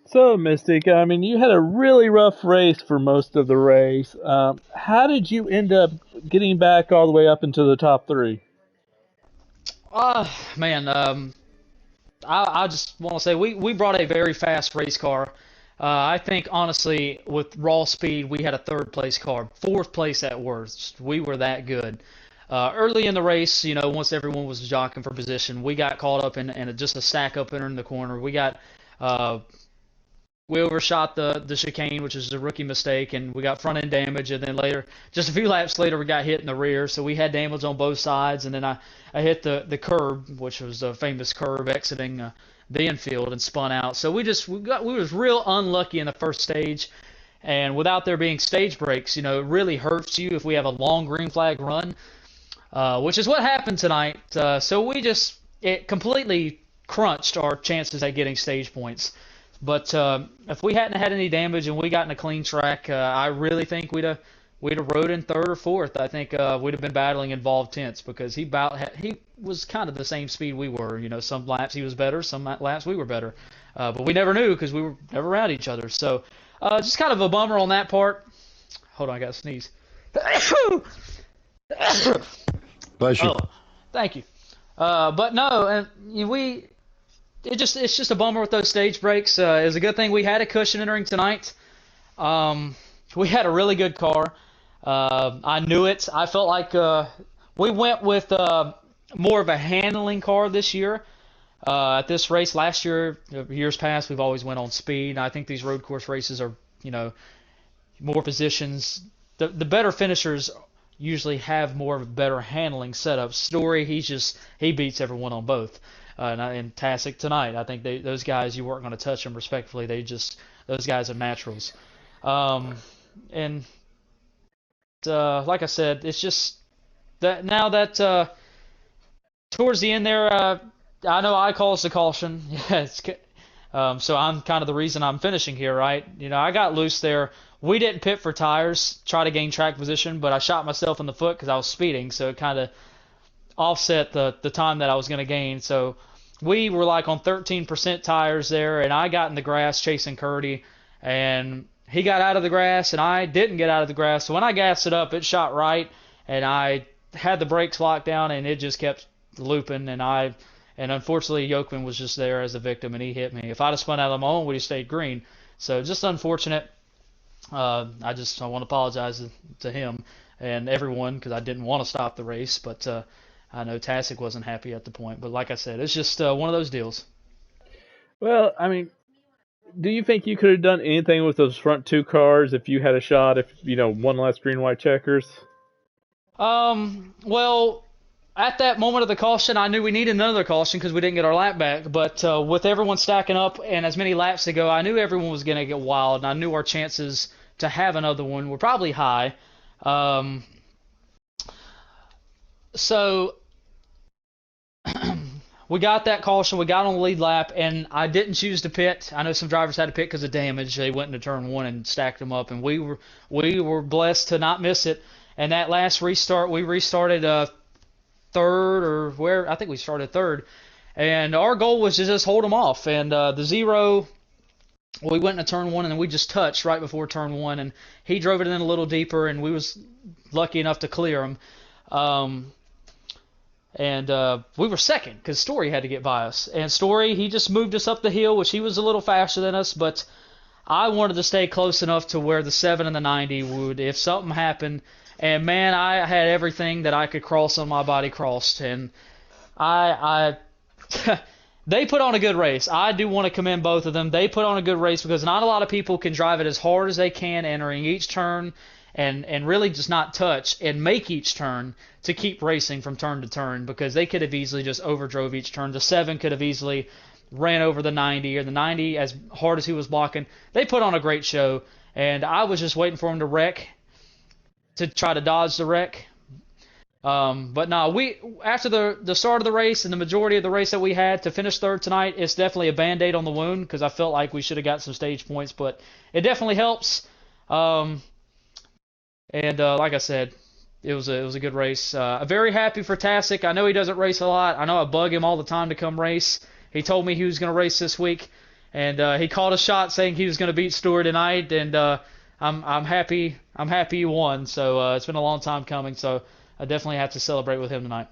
So, Mystic, I mean, you had a really rough race for most of the race. How did you end up getting back all the way up into the top 3? Man, I just want to say we brought a very fast race car. I think, honestly, with raw speed, we had a 3rd place car, 4th place at worst. We were that good. Early in the race, once everyone was jockeying for position, we got caught up in just a stack up in the corner. We overshot the chicane, which is a rookie mistake, and we got front end damage. And then later, just a few laps later, we got hit in the rear, so we had damage on both sides. And then I hit the curb, which was a famous curb exiting the infield, and spun out. So we was real unlucky in the first stage. And without there being stage breaks, it really hurts you if we have a long green flag run, which is what happened tonight. So it completely crunched our chances at getting stage points. But if we hadn't had any damage and we got in a clean track, I really think we'd have rode in 3rd or 4th. I think we'd have been battling involved 10ths, because he was kind of the same speed we were. Some laps he was better, some laps we were better. But we never knew because we were never around each other. So just kind of a bummer on that part. Hold on, I got to sneeze. Bless you. Oh, thank you. But no, and it's just a bummer with those stage breaks. It was a good thing we had a cushion entering tonight. We had a really good car. I knew it. I felt like we went with more of a handling car this year at this race. Last year, years past, we've always went on speed. I think these road course races are, more positions. The better finishers usually have more of a better handling setup. Story, he beats everyone on both. And Tasik tonight, I think those guys, you weren't going to touch them respectfully. Those guys are naturals. And like I said, it's just that now that towards the end there, I know I caused the caution. Yeah, So I'm kind of the reason I'm finishing here, right? You know, I got loose there. We didn't pit for tires, try to gain track position, but I shot myself in the foot because I was speeding, so it kind of offset the time that I was going to gain. So we were like on 13% tires there, and I got in the grass chasing Curdy, and he got out of the grass, and I didn't get out of the grass. So when I gassed it up, it shot right, and I had the brakes locked down, and it just kept looping, and unfortunately Yokeman was just there as a victim, and he hit me. If I'd have spun out on my own, we'd have stayed green. So just unfortunate. I want to apologize to him and everyone because I didn't want to stop the race, but I know Tasic wasn't happy at the point. But like I said, it's just one of those deals. Well, I mean, do you think you could have done anything with those front two cars if you had a shot, if, one last green, white checkers? Well, at that moment of the caution, I knew we needed another caution because we didn't get our lap back. But with everyone stacking up and as many laps to go, I knew everyone was going to get wild, and I knew our chances to have another one were probably high. So we got that caution. We got on the lead lap, and I didn't choose to pit. I know some drivers had to pit because of damage. They went into turn one and stacked them up, and we were blessed to not miss it. And that last restart, we restarted third, or where I think we started third, and our goal was to just hold them off. And the zero, we went into turn one, and then we just touched right before turn one, and he drove it in a little deeper, and we was lucky enough to clear him. And we were second because Story had to get by us. And Story, he just moved us up the hill, which he was a little faster than us, but I wanted to stay close enough to where the 7 and the 90 would, if something happened. And man, I had everything that I could cross on my body crossed, and they put on a good race. I do want to commend both of them. They put on a good race because not a lot of people can drive it as hard as they can entering each turn and really just not touch and make each turn to keep racing from turn to turn, because they could have easily just overdrove each turn. The 7 could have easily ran over the 90, or the 90 as hard as he was blocking. They put on a great show, and I was just waiting for him to wreck, to try to dodge the wreck. But no, we after the start of the race and the majority of the race that we had, to finish third tonight, it's definitely a Band-Aid on the wound because I felt like we should have got some stage points, but it definitely helps. And like I said, it was a good race. I'm very happy for Tasic. I know he doesn't race a lot. I know I bug him all the time to come race. He told me he was going to race this week, and he called a shot saying he was going to beat Stewart tonight, and I'm happy. I'm happy he won. So it's been a long time coming. So I definitely have to celebrate with him tonight.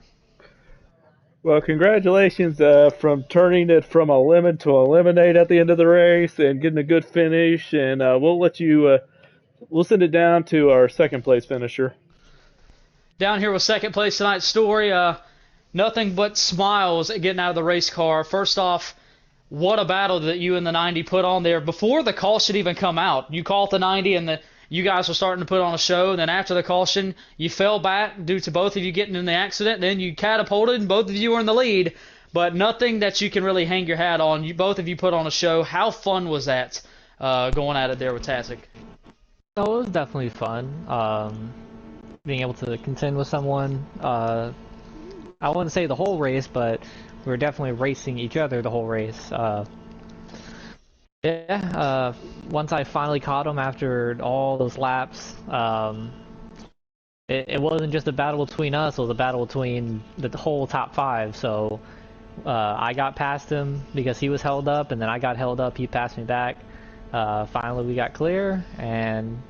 Well, congratulations from turning it from a lemon to a lemonade at the end of the race and getting a good finish. And we'll let you. We'll send it down to our second place finisher. Down here with second place tonight's Story. Nothing but smiles at getting out of the race car. First off, what a battle that you and the 90 put on there before the caution even come out. You caught the 90 and you guys were starting to put on a show. And then after the caution, you fell back due to both of you getting in the accident. Then you catapulted and both of you were in the lead. But nothing that you can really hang your hat on. Both of you put on a show. How fun was that going at it there with Tasic? Oh, it was definitely fun. Being able to contend with someone. I wouldn't say the whole race, but we were definitely racing each other the whole race. Once I finally caught him after all those laps, it wasn't just a battle between us, it was a battle between the whole top 5. So I got past him because he was held up, and then I got held up, he passed me back. Finally we got clear, and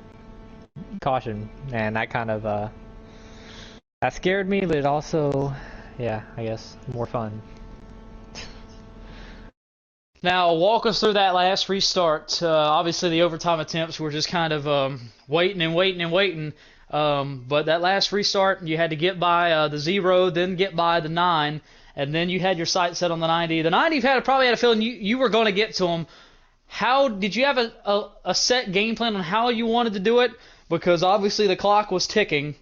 caution, and that kind of that scared me, but it also, I guess, more fun. Now, walk us through that last restart. Obviously, the overtime attempts were just kind of waiting and waiting and waiting. But that last restart, you had to get by the 0, then get by the 9, and then you had your sights set on the 90. The 90 probably had a feeling you were going to get to them. How did you have a set game plan on how you wanted to do it? Because obviously the clock was ticking.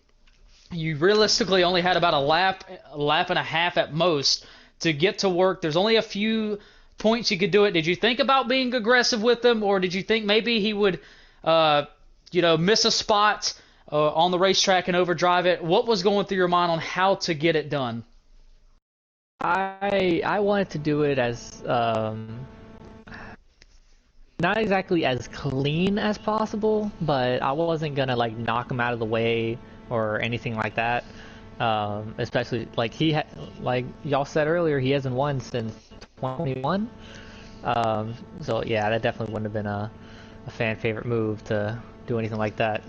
You realistically only had about a lap and a half at most to get to work. There's only a few points you could do it. Did you think about being aggressive with him, or did you think maybe he would, miss a spot on the racetrack and overdrive it? What was going through your mind on how to get it done? I wanted to do it as not exactly as clean as possible, but I wasn't gonna like knock him out of the way or anything like that. Especially like like y'all said earlier, he hasn't won since 2021. So yeah, that definitely wouldn't have been a fan favorite move to do anything like that.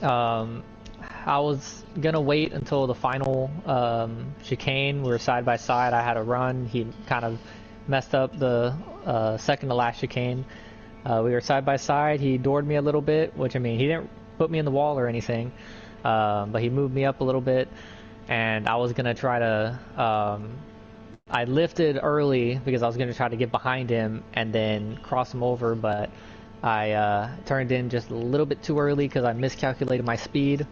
I was gonna wait until the final chicane. We were side by side. I had a run. He kind of messed up the second to last chicane. We were side by side. He doored me a little bit, which I mean, he didn't put me in the wall or anything, but he moved me up a little bit, and I was gonna try to. I lifted early because I was gonna try to get behind him and then cross him over, but I turned in just a little bit too early because I miscalculated my speed,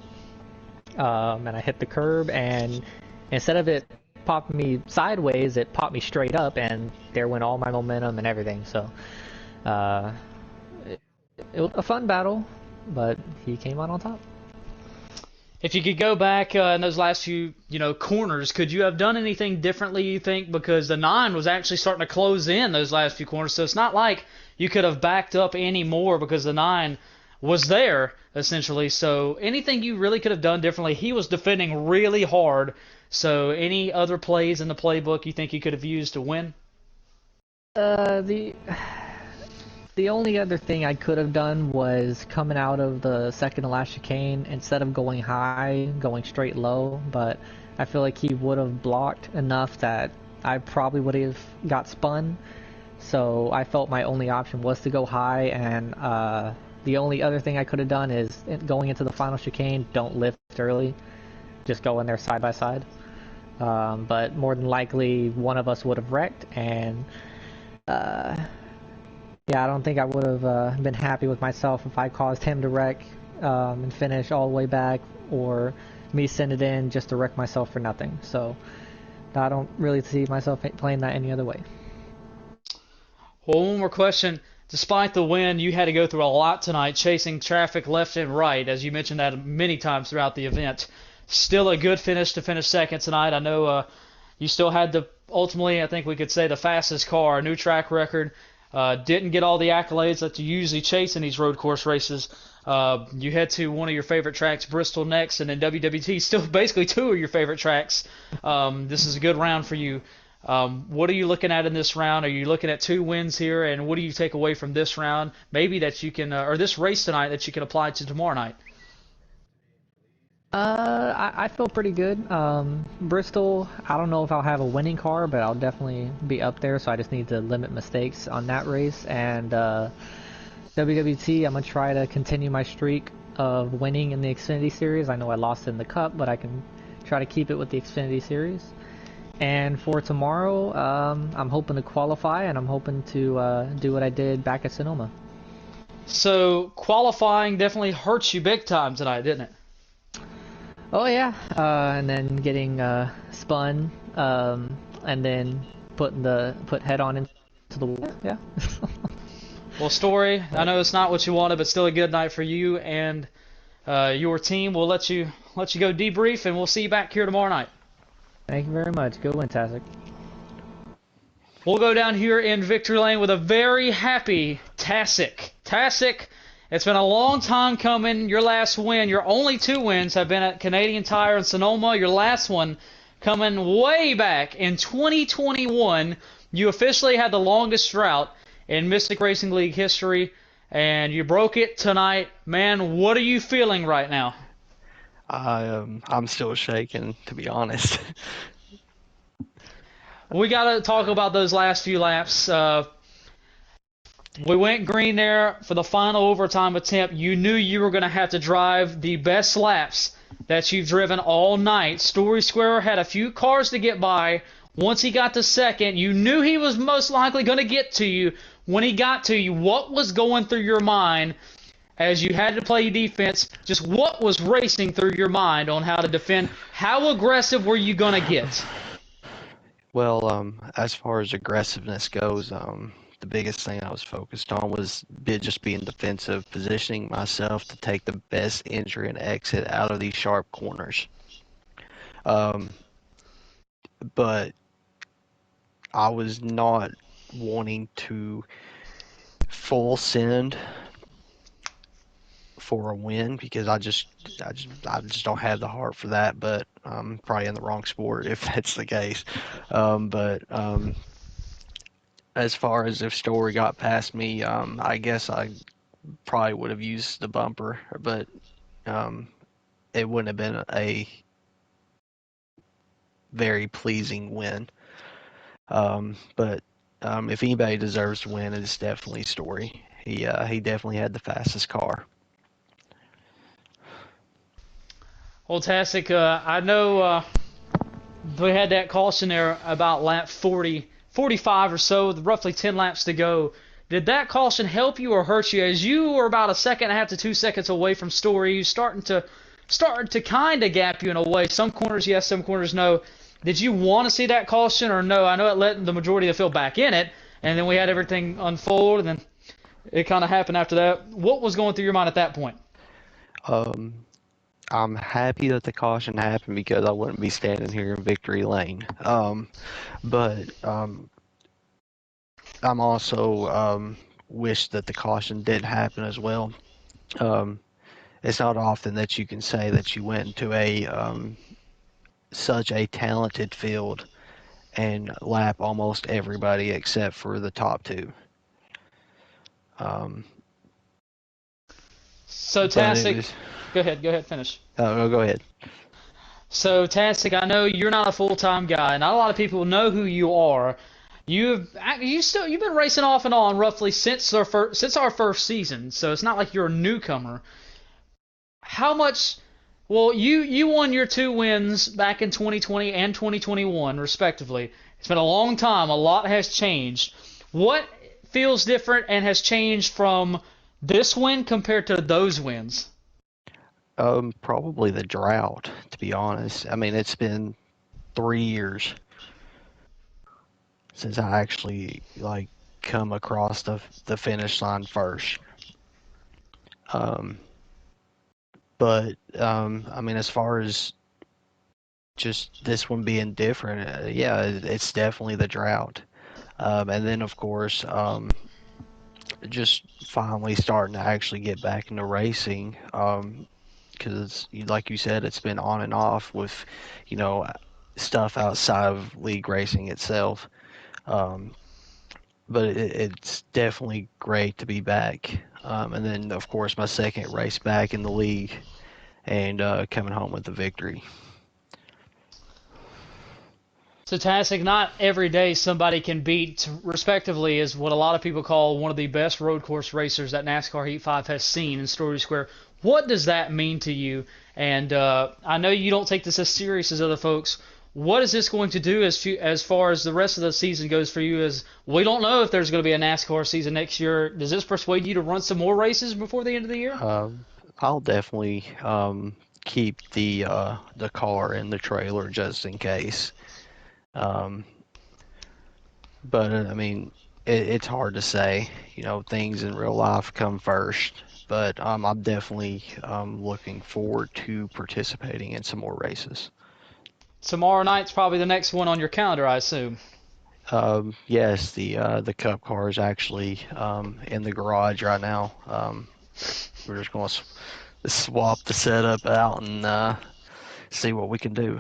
and I hit the curb, and instead of it popping me sideways, it popped me straight up, and there went all my momentum and everything. So it was a fun battle, but he came out on top. If you could go back in those last few, corners, could you have done anything differently, you think? Because the 9 was actually starting to close in those last few corners, so it's not like you could have backed up any more because the 9 was there, essentially. So anything you really could have done differently? He was defending really hard, so any other plays in the playbook you think you could have used to win? The only other thing I could have done was coming out of the second to last chicane, instead of going high, going straight low, but I feel like he would have blocked enough that I probably would have got spun. So I felt my only option was to go high, and the only other thing I could have done is going into the final chicane, don't lift early, just go in there side by side. But more than likely one of us would have wrecked, and yeah, I don't think I would have been happy with myself if I caused him to wreck and finish all the way back, or me send it in just to wreck myself for nothing. So I don't really see myself playing that any other way. Well, one more question. Despite the win, you had to go through a lot tonight, chasing traffic left and right, as you mentioned that many times throughout the event. Still a good finish to finish second tonight. I know you still had ultimately, I think we could say, the fastest car, a new track record. Didn't get all the accolades that you usually chase in these road course races. You head to one of your favorite tracks, Bristol, next, and then WWT, still basically 2 of your favorite tracks. This is a good round for you. What are you looking at in this round? Are you looking at 2 wins here, and what do you take away from this round, maybe that you can, or this race tonight, that you can apply to tomorrow night? I feel pretty good. Bristol, I don't know if I'll have a winning car, but I'll definitely be up there, so I just need to limit mistakes on that race. And WWT, I'm going to try to continue my streak of winning in the Xfinity Series. I know I lost in the Cup, but I can try to keep it with the Xfinity Series. And for tomorrow, I'm hoping to qualify, and I'm hoping to do what I did back at Sonoma. So qualifying definitely hurts you big time tonight, didn't it? Oh yeah, and then getting spun, and then put head on into the wall. Yeah. Well, Story, I know it's not what you wanted, but still a good night for you and your team. We'll let you go debrief, and we'll see you back here tomorrow night. Thank you very much. Go win, Tasik. We'll go down here in victory lane with a very happy Tasik. Tasik, it's been a long time coming. Your last win, your only 2 wins have been at Canadian Tire and Sonoma. Your last one coming way back in 2021. You officially had the longest drought in Mystic Racing League history, and you broke it tonight. Man, what are you feeling right now? I'm still shaking, to be honest. We got to talk about those last few laps. We went green there for the final overtime attempt. You knew you were going to have to drive the best laps that you've driven all night. Story Square had a few cars to get by. Once he got to second, you knew he was most likely going to get to you. When he got to you, what was going through your mind as you had to play defense? Just what was racing through your mind on how to defend? How aggressive were you going to get? Well, as far as aggressiveness goes, the biggest thing I was focused on was just being defensive, positioning myself to take the best entry and exit out of these sharp corners. But I was not wanting to full send for a win because I just don't have the heart for that. But I'm probably in the wrong sport if that's the case. But as far as if Story got past me, I guess I probably would have used the bumper, but it wouldn't have been a very pleasing win. But if anybody deserves to win, it's definitely Story. He definitely had the fastest car. Well, Tastic, I know we had that caution there about lap 40, 45 or so, roughly 10 laps to go. Did that caution help you or hurt you? As you were about a second and a half to 2 seconds away from Story, you starting to kind of gap you in a way. Some corners yes, some corners no. Did you want to see that caution or no? I know it let the majority of the field back in it, and then we had everything unfold, and then it kind of happened after that. What was going through your mind at that point? I'm happy that the caution happened because I wouldn't be standing here in victory lane. But I'm also wish that the caution did happen as well. It's not often that you can say that you went into such a talented field and lap almost everybody except for the top two. So Tastic, go ahead, finish. Oh, go ahead. So Tastic, I know you're not a full-time guy. Not a lot of people know who you are. You've been racing off and on roughly since our first season, so it's not like you're a newcomer. How much? Well, you won your 2 wins back in 2020 and 2021, respectively. It's been a long time. A lot has changed. What feels different and has changed from this win compared to those wins? Probably the drought, to be honest. I mean, it's been 3 years since I actually come across the finish line first. But I mean, as far as just this one being different, yeah, it's definitely the drought. And then of course, just finally starting to actually get back into racing. Because like you said, it's been on and off with, stuff outside of league racing itself. But it's definitely great to be back. And then, of course, my second race back in the league and coming home with the victory. So, Tastic, not every day somebody can beat, respectively, is what a lot of people call one of the best road course racers that NASCAR Heat 5 has seen in Story Square. What does that mean to you? And I know you don't take this as serious as other folks. What is this going to do as far as the rest of the season goes for you? As we don't know if there's going to be a NASCAR season next year. Does this persuade you to run some more races before the end of the year? I'll definitely keep the car and the trailer just in case. But I mean, it's hard to say. Things in real life come first. But I'm definitely looking forward to participating in some more races. Tomorrow night's probably the next one on your calendar, I assume. Yes, the Cup car is actually in the garage right now. We're just going to swap the setup out and see what we can do.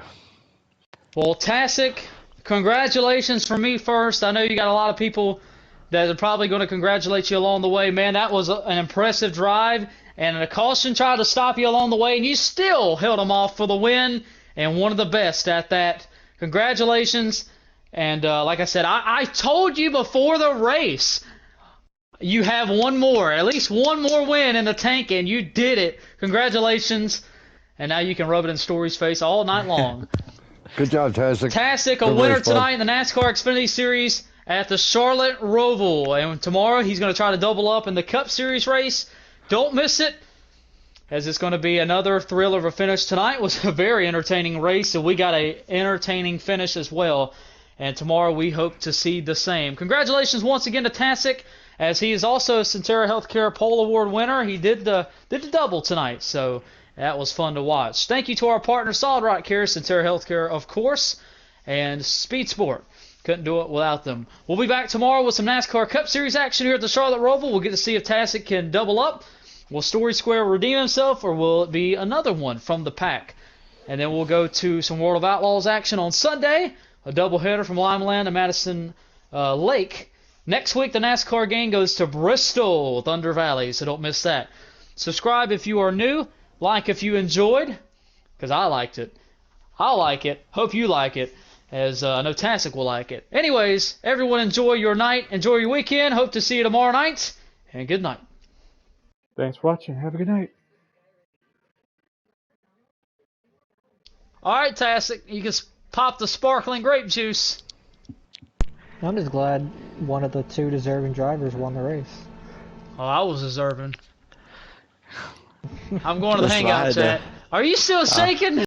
Well, Tastic, congratulations from me first. I know you got a lot of people that are probably going to congratulate you along the way. Man, that was an impressive drive, and a caution tried to stop you along the way, and you still held them off for the win, and one of the best at that. Congratulations. And like I said, I told you before the race, you have one more, at least one more win in the tank, and you did it. Congratulations. And now you can rub it in Story's face all night long. Good job, Tastic. Tastic, a winner tonight in the NASCAR Xfinity Series at the Charlotte Roval. And tomorrow he's going to try to double up in the Cup Series race. Don't miss it, as it's going to be another thriller of a finish. Tonight was a very entertaining race, and we got an entertaining finish as well. And tomorrow we hope to see the same. Congratulations once again to Tastic, as he is also a Centera Healthcare Pole Award winner. He did the double tonight, so that was fun to watch. Thank you to our partner, Solid Rock Care, Centera Healthcare, of course, and Speed Sport. Couldn't do it without them. We'll be back tomorrow with some NASCAR Cup Series action here at the Charlotte Roval. We'll get to see if Tasek can double up. Will Story Square redeem himself, or will it be another one from the pack? And then we'll go to some World of Outlaws action on Sunday. A doubleheader from Limeland to Madison Lake. Next week, the NASCAR gang goes to Bristol, Thunder Valley, so don't miss that. Subscribe if you are new. Like if you enjoyed, because I liked it. I'll like it. Hope you like it, as I know Tasek will like it. Anyways, everyone enjoy your night. Enjoy your weekend. Hope to see you tomorrow night, and good night. Thanks for watching. Have a good night. All right, Tasek, you can pop the sparkling grape juice. I'm just glad one of the two deserving drivers won the race. Oh, I was deserving. I'm going to the Just hangout lied chat. to- Are you still shaking?